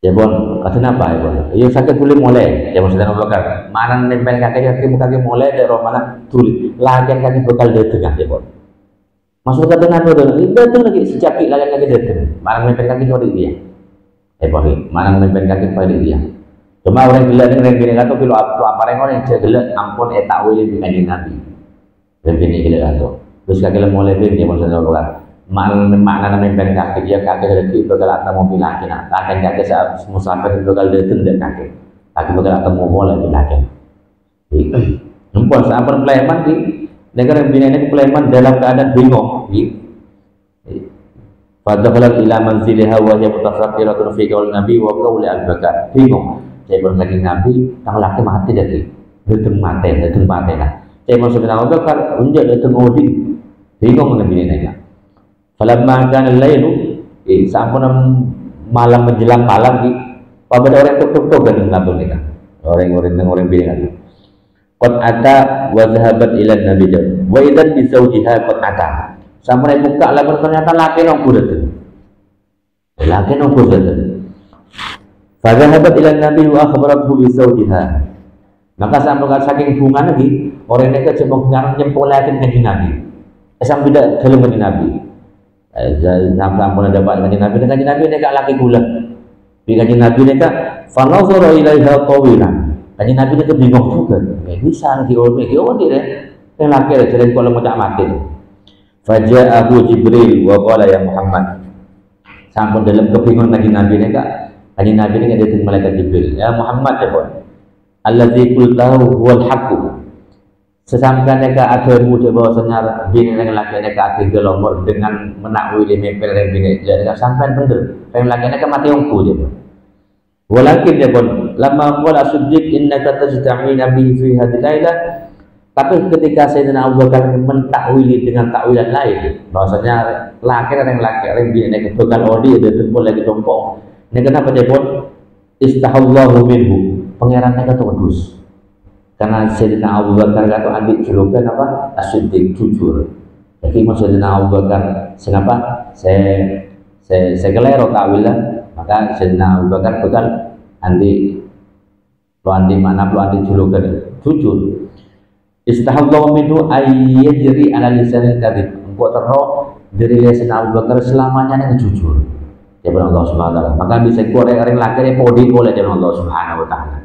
Ya bon, kata apa ya bon? Yo sakit boleh mulai. Ya maksudnya Abu Bakar. Mana nempel kaki mulai dari mana tulis. Lagian kaki bakal datang ya bon. Masuk kata nabi datang lagi sejak lagian kaki datang. Mana nempel kaki pada dia. Ya bon, mana nempel kaki pada dia. Cuma orang gila ni orang gila kata kalau apa orang yang gila ampun takwil di kanjeng Nabi. Dan bini gila kata. Terus kaki mulai bini maksudnya Abu Bakar. Makna nempel kaki dia kaki lagi bakal atau mobil lagi nak kaki saat musafir bakal datang dan kaki bakal atau mobil lagi lagi numpang sampai pelayaman di negara binanya pelayaman dalam keadaan bingung fadakhalat ila manziliha wa hiya mutafaqiratun fi qaul nabi wa qaul Abu Bakar bingung saya lagi nabi tang laki mati dari datang mati lah saya masuk Abu Bakar unjuk datang odin bingung dengan binanya falamma kana al-lailu sampun malam menjelang malam di pada orang tuk-tuk dengan labun ni orang bilang qad ata wa dhahabat ila nabi wa idan bi zawjiha qad ata sampai buka labun ternyata laki nang datang fa dhahabat ila nabi wa akhbarathu bi zawjiha maka sampai saking bunga lagi orang mereka cuma ngarang nyempol lagi dengan nabi sampai tidak dalam dengan nabi sampai pun dapat kanjeng Nabi dekat laki gula. Di kanjeng Nabi dekat fanazara ilaiha tawilan. Kanjeng Nabi dekat bingung juga. Bisa diomong dia. Yang laki dia jadi kalau mau tak mati. Faja'ahu Jibril wa qala ya Muhammad. Sampai dalam kebingungan kanjeng Nabi dekat. Kanjeng Nabi dekat datang malaikat Jibril. Ya Muhammad ya pun. Allazi qultahu huwal haqq. Sesamkan mereka ada muda bahwasanya bini dengan laki mereka ada gelomor dengan menakwili mempel yang bini jadi sampai bener yang laki mereka mati ongku je walakin dia pun lama qala Siddiq innaka tajtami nabi fi hadhihi lailah tapi ketika Sayyidina Abu Bakar mentakwili dengan takwilan lain bahwasanya laki yang bini mereka bekal odi ada tempol lagi tompong ini kenapa dia pun istahallahu minhu pangeran mereka tundus karena Sayyidina Abu Bakar kata adik julukan apa? As-Siddiq jujur. Jadi Sayyidina Abu Bakar kenapa? Saya kelero tawilan maka Sayyidina Abu Bakar bekal andi mana andi julukan jujur. Istahallahu minhu ayyajri ala lisanil kadhib. Engkau terro dari Sayyidina Abu Bakar selamanya yang jujur. Ya Allah Subhanahu wa taala. Maka bisa orang laki podi oleh Allah Subhanahu wa taala.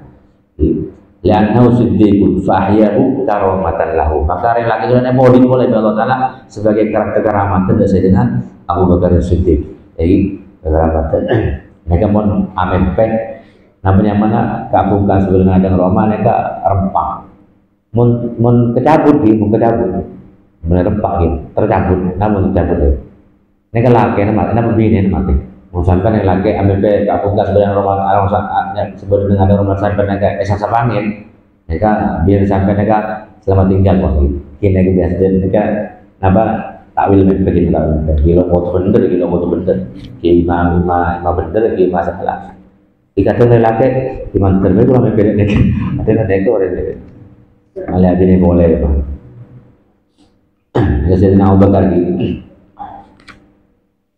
Liannahu siddiqun fahyahu karamatan lahu. Maka orang laki itu mau dimulai oleh Allah Taala sebagai karakter karamatan dan Sayyidina Abu Bakar Siddiq. Jadi karamatan. Mereka mau amempek namanya mana kabungkan sebelum ada Roma mereka rempah. Mun kecabut merempak gitu, tercabut, namun tercabut. Mereka laki nama begini mati. Sampai yang lagi ambil kabungkan sebelum sebelum ada rumah sampai mereka esasa pangin mereka biar sampai mereka selamat tinggal kok kini biasa dan mereka apa takwil begini kilo motor bener kima bener kima salah dikatakan laki kima terbaik kalau mereka ada itu orang malah ini boleh pak jadi Abu Bakar gitu.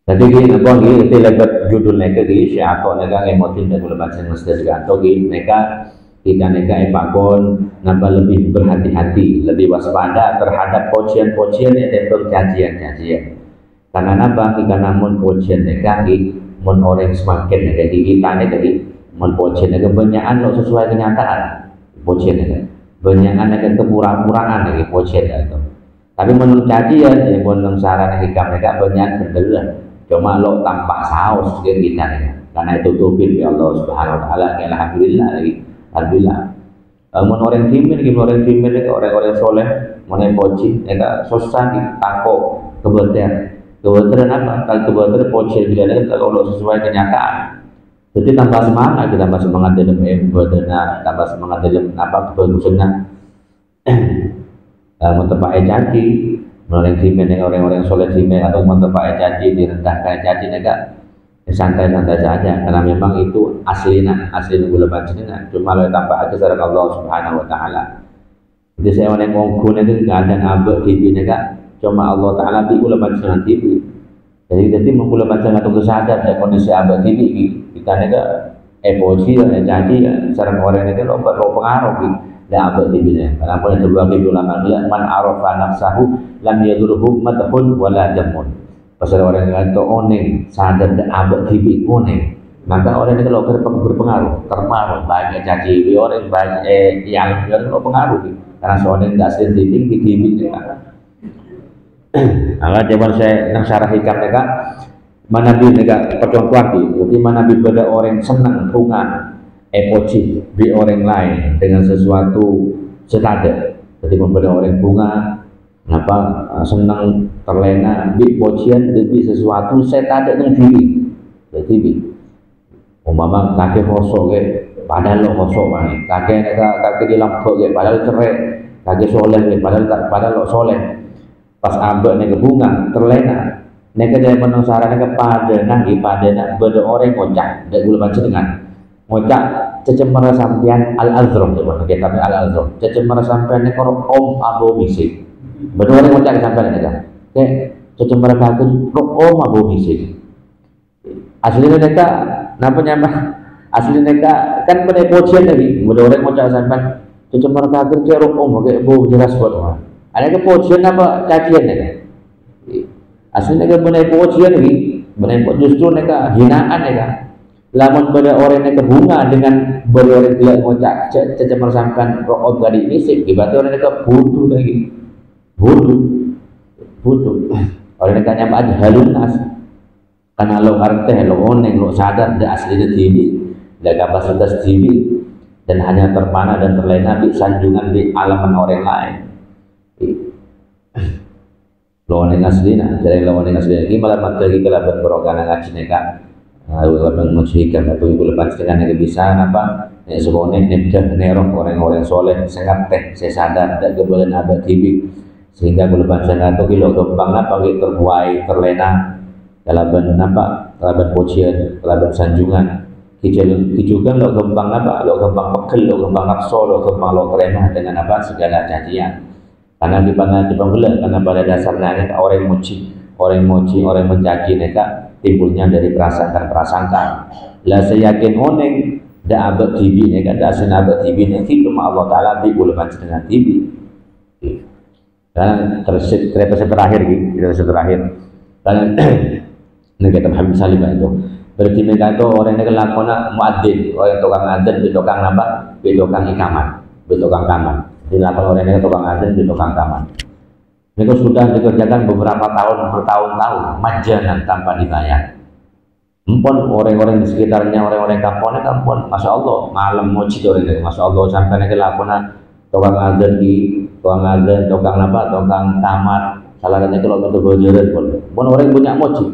Jadi gini, apa gini, itu lebat judul mereka gini, siapa mereka emotin dan ulama mesti seganto gini, mereka epakon, nambah lebih berhati-hati, lebih waspada terhadap pocian-pocian yang tentang cacian. Karena nambah jika namun pocian mereka gini, mun orang semakin mereka kita gini, mun pocian mereka banyakan lo sesuai kenyataan, pocian mereka, banyakan mereka kepura-puraan lagi pocian itu. Tapi menurut cacian, ya mun saran hikam mereka banyak berdelan. Cuma lo tampak saus ke kita nih, karena itu tauhid ya Allah Subhanahu Wa Taala. Alhamdulillah lagi, alhamdulillah. Orang timur, orang soleh, orang poci, mereka susah ditangkap kebetulan apa? Kalau kebetulan poci dia kalau sesuai kenyataan, jadi tambah semangat dalam ibadah, tambah semangat dalam apa kebagusannya. Mentepak janji. Orang-orang soleh jimen atau mentepak janji direndahkan janji mereka santai-santai saja karena memang itu asli ulama jenengan cuma lo tambah aja secara Allah Subhanahu Wa Taala. Jadi saya orang ngomong itu nggak ada ngabek TV mereka cuma Allah Taala di ulama jenengan TV. Jadi ulama jenengan itu sadar ya kondisi abad TV kita mereka emosi jadi sareng orang itu lo pengaruh gitu dah abad tibine karena pun itu bagi ulama dia man arafa nafsahu lam yadurhu madhun wala jamun pasal orang yang itu oneng sadar dah abad tibi oneng maka orang itu lo berpengaruh terpengaruh banyak caci orang banyak yang lo pengaruh gitu karena seorang tidak sendiri di tibi agak jawaban saya nang syarah hikam mereka mana bi mereka percontohan jadi mana bi pada orang senang bunga emoji bi orang lain dengan sesuatu setada jadi memberi orang bunga apa senang terlena bi pojian bi sesuatu setada dengan diri jadi bi umpama kakek kosong ke padahal lo kosong banget kakek di lampu ke padahal cerai kakek soleh ke padahal lo soleh pas ambek nek bunga terlena nek dia menung sarane kepada nanggi pada nak beda orang ngocak dak gula baca dengan ngocak cecemara sampean al-azram coba kita tapi al-azram cecemara sampean nek om abo misi beda orang ngocak sampean nek ke cecemara kakek om abo misi aslinya nek napa nyapa aslinya nek kan pada pojian lagi beda orang ngocak sampean cecemara kakek ke om ke bo jelas buat orang ada ke pojian apa cacian nek aslinya ke benar pojian lagi benar justru nek hinaan nek lamun pada orang nek bunga dengan beri orang tidak ngocak cecemar sampean rokok gadi misik berarti orang nek butuh lagi butuh orang nek nyapa aja halunas karena lo ngerti lo oneng lo sadar dah aslinya TV dah kapasitas TV dan hanya terpana dan terlena di sanjungan di alaman orang lain lawan yang aslinya jadi lawan yang aslinya ini malah materi kelaban berorgan ngaji neka lawan mengucikan atau ibu lepas dengan yang bisa apa ya sebenarnya nebdah nerong orang-orang soleh sangat teh saya sadar dan kebetulan ada TV sehingga lepas sangat atau kilo kembang apa gitu terbuai terlena kelaban apa kelaban pocian kelaban sanjungan kijukan lo kembang apa lo kembang pekel lo kembang nakso lo kembang lo terema dengan apa segala cacian karena di panggilan karena pada dasarnya orang moci orang mencaci mereka timbulnya dari prasangka lah saya yakin oneng dah abad tibi mereka dah asin abad tibi nanti cuma Allah Taala di bulan dengan tibi karena terus terakhir gitu terakhir karena negara Muhammad Salim itu berarti mereka itu orang yang kelakona muadzin orang tukang adzan di tukang apa di tukang ikaman di tukang kamar dilakukan orang yang tukang azan di tukang kamar. Itu sudah dikerjakan beberapa tahun bertahun-tahun majanan tanpa dibayar. Empon orang-orang di sekitarnya orang-orang kampungnya kampung, masya Allah malam moci orang itu, masya Allah sampai nanti lakukan tukang azan di tukang azan, tukang apa, tukang kamar, salah satunya kalau itu berjalan pun orang punya moci.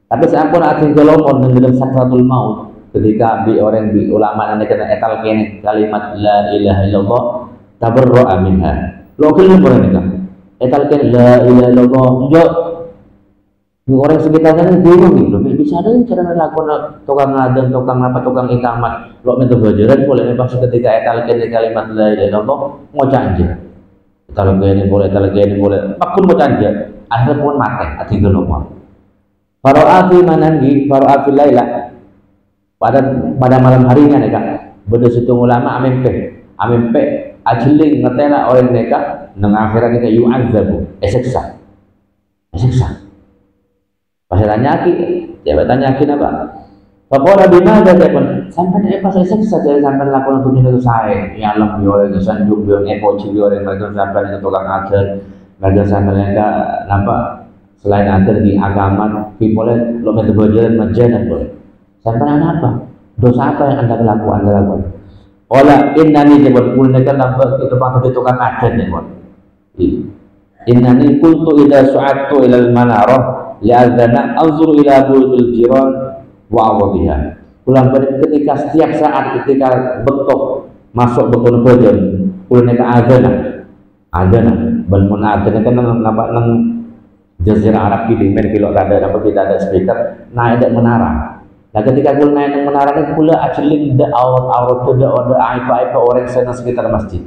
Tapi seampun azan kalau pun dalam sakratul maut ketika orang ulama yang kena etal kene kalimat la ilaha illallah tabarra'a minha lo kelem mereka etalkan la ilaha illallah enggak orang sekitarnya bingung gitu bisa ada cara melakukan tukang adzan tukang apa tukang ikamat lo minta belajaran boleh memang ketika etalkan kalimat la ilaha illallah ngocak aja etalkan ini boleh makun ngocak aja akhirnya pun mati hati gelomor faro'afi mananggi faro'afi laila pada malam harinya nih kak beda situ ulama amempe ajling ngetela orang mereka nang akhirat kita yu'adzabu eseksa pas tanya apa Pakola bimada teman sampai pas eseksa jadi sampai lakukan untuk itu saya ya alam biore sanjung biore emoji biore mereka sampai itu tukang ajar mereka sampai mereka nampak selain ajar di agama boleh lo minta belajaran majalah boleh sampai apa dosa apa yang anda lakukan Ola innani jabal kulna kan nampak itu pakai tukang ajar nih mon. Innani kuntu idza su'attu ila al-manarah li'adzana anzuru ila buyutil jiran wa awdiha. Ulang ketika setiap saat ketika betok masuk beton badan kulna ka adzana bal mun adzana kan nampak nang jazirah Arab di men kilo rada apa tidak ada speaker naik menara. Nah ketika kul naik menara ini pula ajeling da aurat tidak ada aib orang sana sekitar masjid.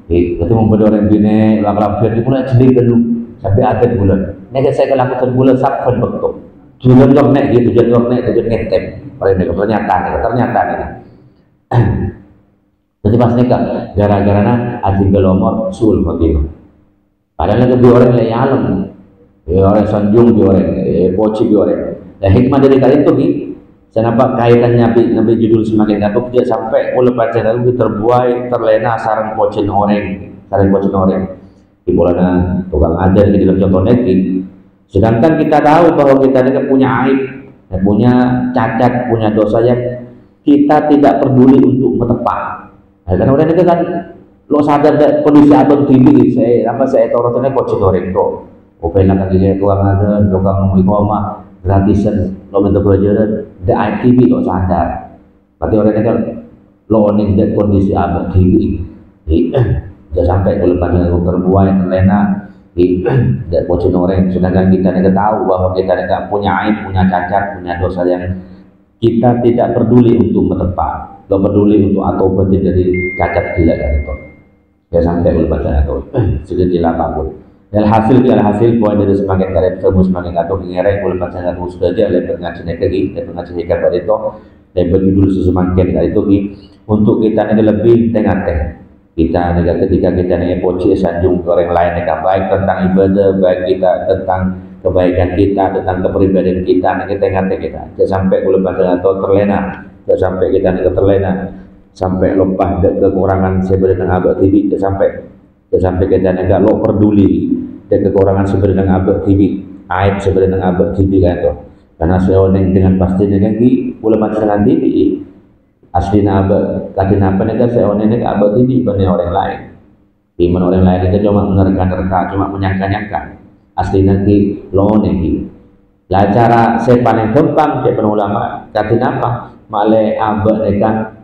Itu membuat orang bine lak-lak biar pula ajeling dulu sampai akhir bulan. Nek saya kelakukan bulan saben betul. tujuan nek gitu, tujuan ngetep. Ternyata nih. Jadi pas nikah gara-gara aji belomor sul khotimah. Padahal lebih orang yang alam, orang sanjung orang, poci orang. Nah hikmah dari kali itu kenapa kaitannya nabi judul semakin gaduh dia sampai oleh baca lalu terbuai terlena sarang pocin orang. Di bulan tukang ajar di dalam contoh neki. Sedangkan kita tahu bahwa kita ini punya aib, punya cacat, punya dosa yang kita tidak peduli untuk metepak. Nah, karena udah kan lo sadar deh kondisi abang TV saya torotnya pocin orang tuh. Opena kan dia tukang ajar, tukang iqamah gratisan lo minta pelajaran, the ITV lo sadar. Berarti orang ini kan lo ning dek kondisi abang TV. Jangan sampai kalau pada terbuai terlena tidak pocin orang. Sedangkan kita tidak tahu bahwa kita tidak punya aib, punya cacat, punya dosa yang kita tidak peduli untuk metepak, tidak peduli untuk atau berarti dari cacat gila kan itu. Jangan sampai kalau pada atau sedikit apapun. Dan hasil poin dari semakin kalian ketemu semakin atau mengerai kalau pada atau sudah aja lepas ngaji lagi, lepas ngaji hikar pada itu, lepas judul semakin kali itu untuk kita ini lebih tengah-tengah. Kita ketika kita nih poci sanjung ke orang lain yang baik tentang ibadah, baik kita tentang kebaikan kita, tentang kepribadian kita, nih kita ingat kita. Jangan sampai kalau pada atau terlena, jangan sampai kita nih terlena, sampai lupa kekurangan sebenarnya abad TV, jangan sampai kita nih lo peduli dan kekurangan sebenarnya abad TV, aib sebenarnya abad TV kan itu. Karena seorang dengan pastinya kan di boleh macam TV. Aslinya abad kadang apa nih saya ini abad ini benar orang lain. Di mana orang lain itu cuma menerka-nerka, cuma menyangka-nyangka. Aslinya ki lo nih. Lah cara saya paling gampang saya ulama kadang apa malah abad mereka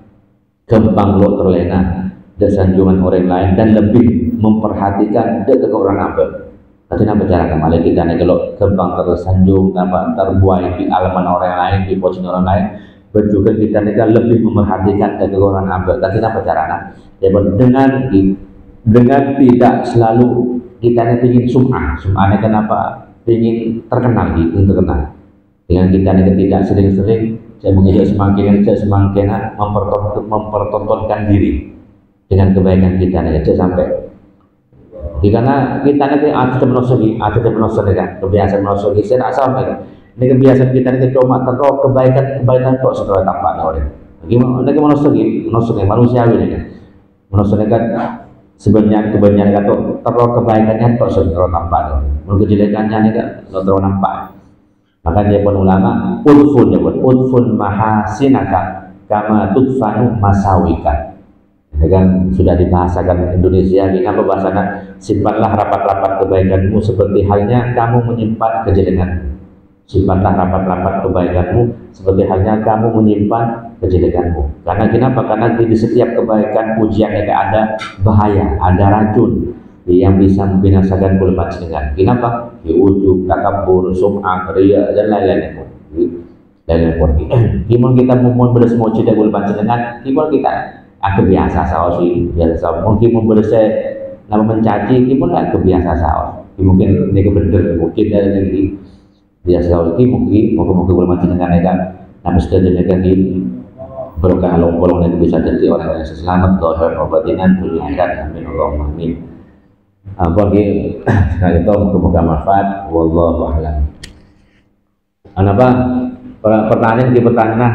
gampang lo terlena dan sanjungan orang lain dan lebih memperhatikan kekurangan abad. Kadang apa cara malah kita nih kalau gampang tersanjung, gampang terbuai di alaman orang lain, di posisi orang lain. Juga kita lebih memerhatikan kekurangan abad. Tapi apa caranya? Ya dengan tidak selalu kita ingin sum'ah. Sum'ahnya kenapa? Ingin terkenal, Dengan kita tidak sering-sering saya mengajak semakin mempertontonkan diri dengan kebaikan kita sampai. Karena kita ada menosogi kan, kebiasaan menosogi saya asal kan. Ini kebiasaan kita ini cuma terus kebaikan kok setelah tampak orang. Gimana? Ini manusia manusiawi kan. Manusia kan sebenarnya kebanyakan terus kebaikannya kok setelah tampak. Menurut kejelekannya ini kan terus nampak. Maka dia pun ulama udfun mahasinaka kama tudfanu masawika. Ini kan sudah dibahasakan Indonesia. Ini apa bahasanya? Simpanlah rapat-rapat kebaikanmu seperti halnya kamu menyimpan kejelekanmu. Simpanlah rapat-rapat kebaikanmu seperti halnya kamu menyimpan kejelekanmu. Karena kenapa? Karena di setiap kebaikan ujian yang ada bahaya, ada racun yang bisa membinasakan kulmat dengan. Kenapa? Ujub, takabur, sum'ah, riya dan lain-lain. Gimana kita mau bersama tidak kulmat dengan? Gimana kita kebiasa saos biasa. Mungkin membersih nama mencaci, gimana kebiasa saos. Mungkin ini kebenar, mungkin dari biasa lagi mungkin boleh macam dengan kan tapi sudah jenengan di berkah long-long yang bisa jadi orang yang selamat dohir obatinan dunia amin Allahumma amin. Bagi sekali itu semoga manfaat wallahu a'lam. Apa pertanyaan di pertanyaan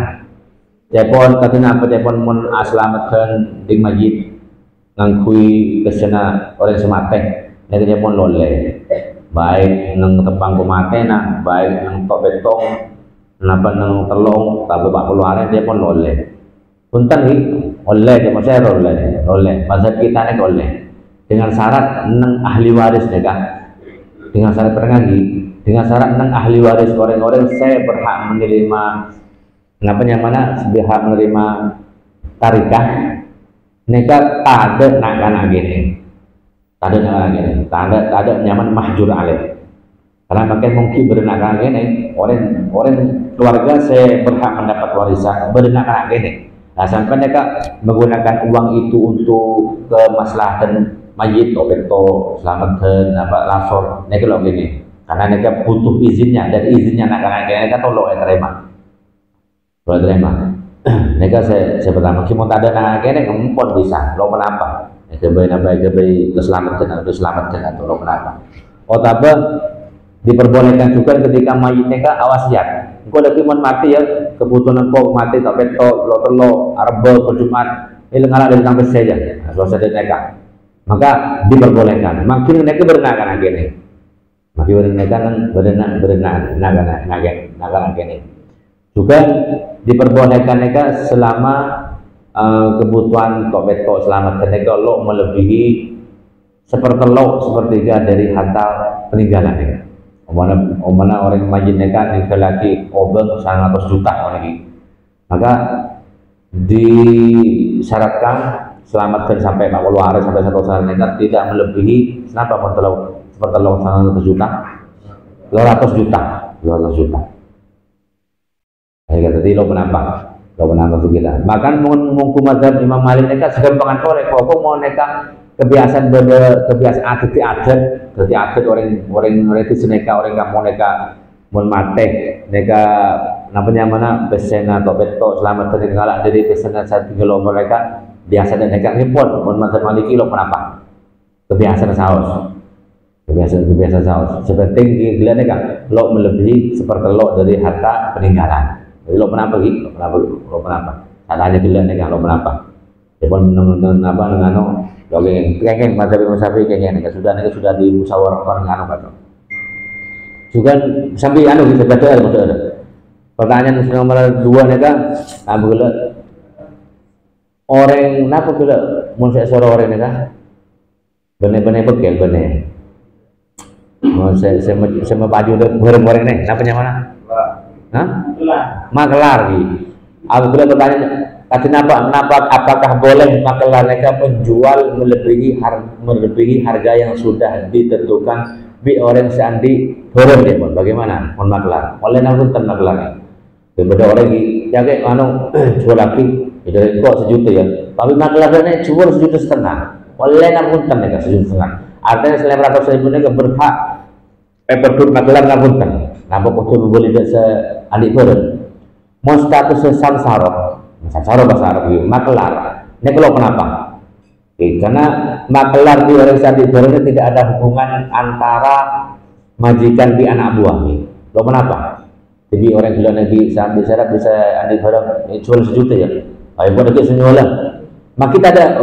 telepon katanya apa telepon mun selamatkan di masjid ngangkui kesana orang semate nanti telepon lole baik nang tepang kumatena, baik nang tok betong, napa nang telong, tapi pak keluaran dia pun oleh. Punten oleh, dia masih oleh. Mazhab kita nih oleh. Dengan syarat nang ahli waris ya kan. Dengan syarat dengan syarat nang ahli waris orang-orang saya berhak menerima ngapanya mana berhak menerima tarikah. Neka ada nak gini. Ada nyaman mahjur alaih. Karena makin mungkin berenakan ini orang keluarga saya berhak mendapat warisan berenakan ini. Nah sampai mereka menggunakan uang itu untuk kemaslahatan mayit, obento, selamatan, lasor. Mereka kalau gini, karena mereka butuh izinnya, dan izinnya anak-anak mereka tolong terima, boleh terima. Mereka saya pertama kita tak ada anak mereka ngempon bisa, lo kenapa? Mereka beri keselamatan atau lo kenapa? Oh tapi diperbolehkan juga ketika mayit mereka awasiat. Engkau lagi mau mati ya, kebutuhan kau mati tak betul, lo telo, arba, berjumat, ini ngalah dari sampai saja, selesai mereka. Maka diperbolehkan. Makin mereka berenakan agak makin mereka berenakan agak juga diperbolehkan mereka selama kebutuhan kau betul selamat mereka lo melebihi sepertiga dari harta peninggalan mereka. Omana orang majin mereka tinggal lagi obeng 100 juta orang ini, maka disyaratkan selamatkan sampai 40 hari sampai 1 tahun mereka tidak melebihi kenapa sepertelong 100 juta 200 juta. Saya kata lo kenapa segala makan menghukum mazhab Imam Malik mereka segampangan korek pokok mau mereka kebiasaan adat orang itu seneka orang kamu mereka mate mereka namanya mana pesena atau beto selamat tertinggal dari pesena satu kilo mereka biasa dan mereka ngipon mazhab Maliki lo kenapa kebiasaan saus sepenting gila mereka lo melebihi sepertelok dari harta peninggalan. Jadi lo kenapa gitu? Lo kenapa? Katanya gila mereka lo kenapa? Jepun apa dengan kengeng mazhab kengeng sudah dimusyawarahkan dengan kata. Juga sampai kita baca ada. Pertanyaan nomor 2 mereka apabila orang kenapa bila mau saya suruh orang mereka benar-benar bekel benar. Mau saya baju goreng-goreng nih, kenapa mana? Hah? Makelar gitu. Apabila bertanya, kenapa? Apakah boleh makelar mereka menjual melebihi harga yang sudah ditentukan bi orang seandi borong dia pun? Bagaimana? Mon makelar, oleh namun makelar. Berbeda orang ini, jaga jual lagi, dari kok 1 juta ya. Tapi makelarnya jual 1,5 juta. Oleh namun mereka 1,5 juta. Artinya selain 100.000 mereka berhak pedut makelar namun Napa betul boleh tidak adik borong? Mau status samsara bahasa Arab itu makelar. Ini kalau kenapa? Karena makelar di orang adik borong tidak ada hubungan antara majikan di anak buah. Lo kenapa? Jadi orang gila nabi sambil syarat bisa adik borong jual 1 juta ya. Ayo buat lagi senyolah. Makin ada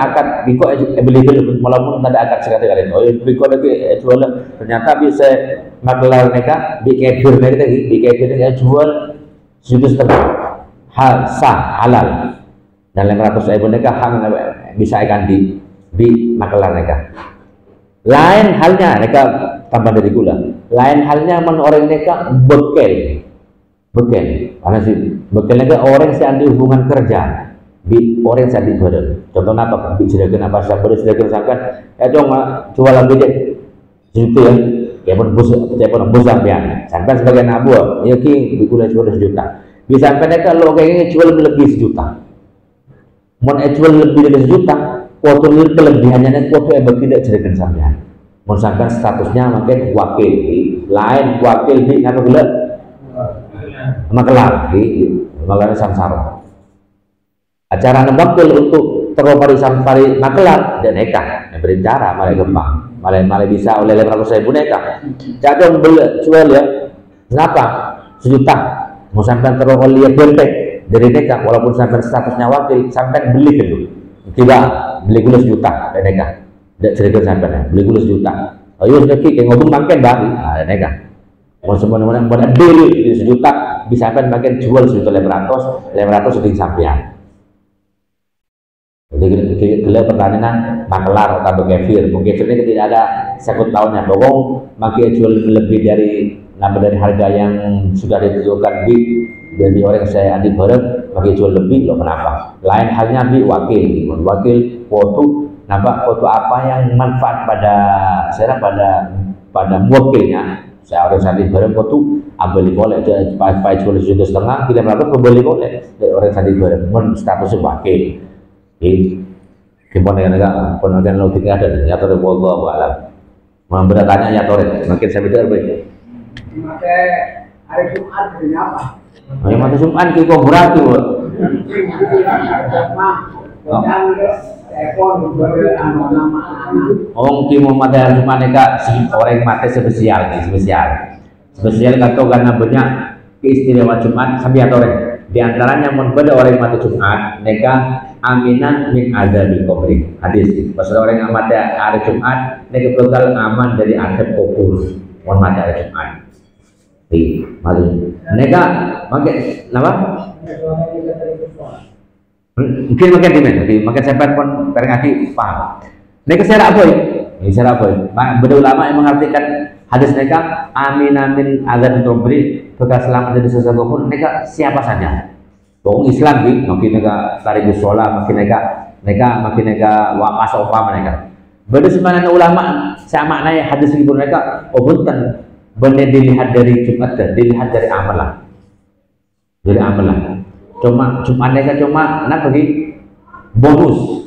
akad biko beli walaupun tidak ada akad sekali-kali. Oh biko lagi jual ternyata bisa makelar mereka dikebir mereka jual 1,5 juta sah halal dan 500.000 mereka bisa ikan di makelar mereka. Lain halnya mereka tambah dari gula. Lain halnya orang mereka bekel karena si bekel mereka orang yang ada hubungan kerja di orang yang di badan. Contohnya apa? Dijadikan apa sabar dijadikan sampai dong jual lagi deh situ ya pun bos sampean sampai sebagai anak buah ya ki dikulah jual 1 juta bisa sampai kalau kayaknya jual lebih 1 juta mau jual lebih dari 1 juta kuota kelebihannya kuota yang tidak jadikan sampean mau sampai statusnya makin wakil lain wakil di apa gula makelar makelar samsara acara nembakil untuk terobari sampai makelar dan eka yang berbicara malah gempang malah bisa oleh 500.000 neka jadong beli jual ya kenapa 1 juta mau sampai terobari lihat bentek dari neka walaupun sampai statusnya wakil sampai beli dulu tidak beli gula 1 juta dan neka tidak cerita sampai beli gula 1 juta ayo sudah kayak ngomong makin bagi neka mau semuanya beli 1 juta bisa sampai makin jual 1.500 sedih sampean. Jadi gila pertanyaan makelar atau kefir. Mungkin ini tidak ada sekut tahunnya. Bokong makin jual lebih dari harga yang sudah ditentukan dari orang saya adik bareng makin jual lebih lo kenapa? Lain halnya wakil foto apa yang manfaat pada wakilnya. Saya orang adik bareng foto ambil boleh supaya jual 1,5 juta kita berapa pembeli boleh dari orang adik bareng statusnya wakil. Kemudian logiknya ada ternyata ada wallahu a'lam. Mau bertanya ya Tore, makin saya bicara baik. Maka hari Jumat hari apa? Yang mati Jumat kita berarti, Pak. Om kimo mati hari Jumat neka orang mati spesial nih, spesial kata karena banyak keistimewaan Jumat sampai Tore. Di antaranya pada orang mati Jumat neka aminan min azabil kubri. Hadis pasal orang yang mati hari Jumat neka bakal aman dari azab kubur. Orang mati hari Jumat. Di malu. Neka makai apa? Mungkin makan di mana? Makan sampai pun berengaki paham. Neka secara apa? Ini secara apa? Beda ulama yang mengartikan hadis neka amin amin azabil kubri bakal selamat dari siksa kubur. Neka siapa saja? Orang Islam ni, makin neka tarik sholat, makin neka wapas upama neka. Beda sebenarnya ulama sama maknanya hadis ini pun mereka bunten benar dilihat dari Jumat, dilihat dari amalan, dari amalan. Cuma Jumat neka cuma nak bagi bonus,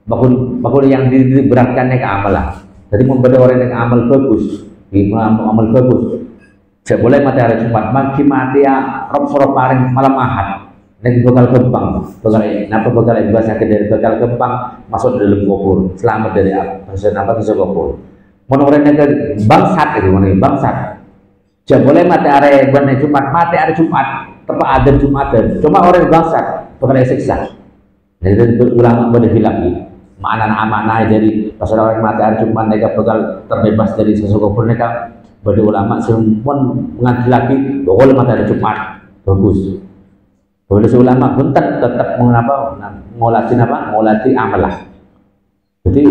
bakul yang diberatkan neka amalan. Jadi membeda orang neka amal bagus, amal bagus. Saya boleh mati hari Jumat, mati ya rob sorok paring malam Ahad. Nek bakal kembang, bakal bahasa dari bakal kembang masuk dalam kubur, selamat dari apa? Bisa kubur. Mau orang yang bangsat itu, mana bangsat. Saya boleh mati hari Jumat, mati hari Jumat, tepat ada Jumat dan cuma orang bangsat bakal siksa. Jadi ulama pada bilang ini, mana amanah dari pasal orang mati hari Jumat mereka bakal terbebas dari siksa kubur mereka. Pada ulama semua mengaji lagi boleh mati hari Jumat bagus. Pada ulama pun tetap mengapa ngolati amalah. Jadi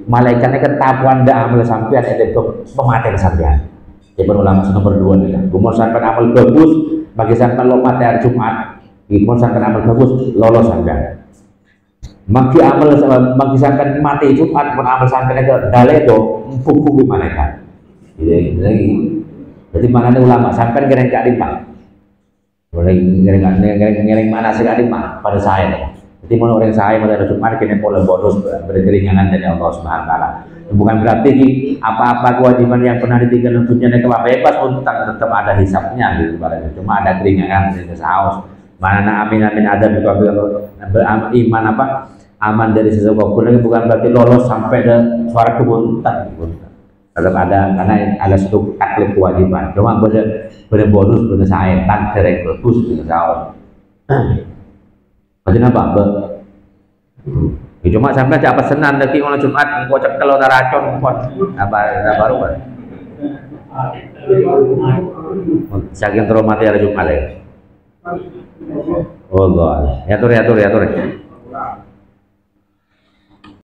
malaikatnya kan tapuan dah amal sampai ada pematian sampean. Jadi ulama nomor 2 nih. Umur sampai amal bagus bagi sampai lo mati hari Jumat. Umur sampai amal bagus lolos sampean. Maki amal bagi sampai mati Jumat pun amal sampai ke daledo empuk-empuk malaikat. Jadi makanya ulama sampai ngereng ke alimah, ngereng mana sih alimah pada saya. Jadi menurut orang saya pada Jumat kini boleh bonus berkeringanan dari Allah Subhanahu Wa Taala. Bukan berarti apa-apa kewajiban yang pernah ditinggalkan dunia dan bebas pun tetap ada hisapnya gitu. Cuma ada keringanan dari saus. Mana amin ada itu iman apa aman dari sesuatu pun bukan berarti lolos sampai ke suara kebuntan. Tetap ada karena ada satu taklif kewajiban. Cuma bonus saya tan derek bagus dengan kawan. Macam apa? Cuma sampai siapa senang nanti kalau Jumat kau cek kalau racun pun apa baru kan? Saking trauma hari Jumat ya. Oh God, ya tur.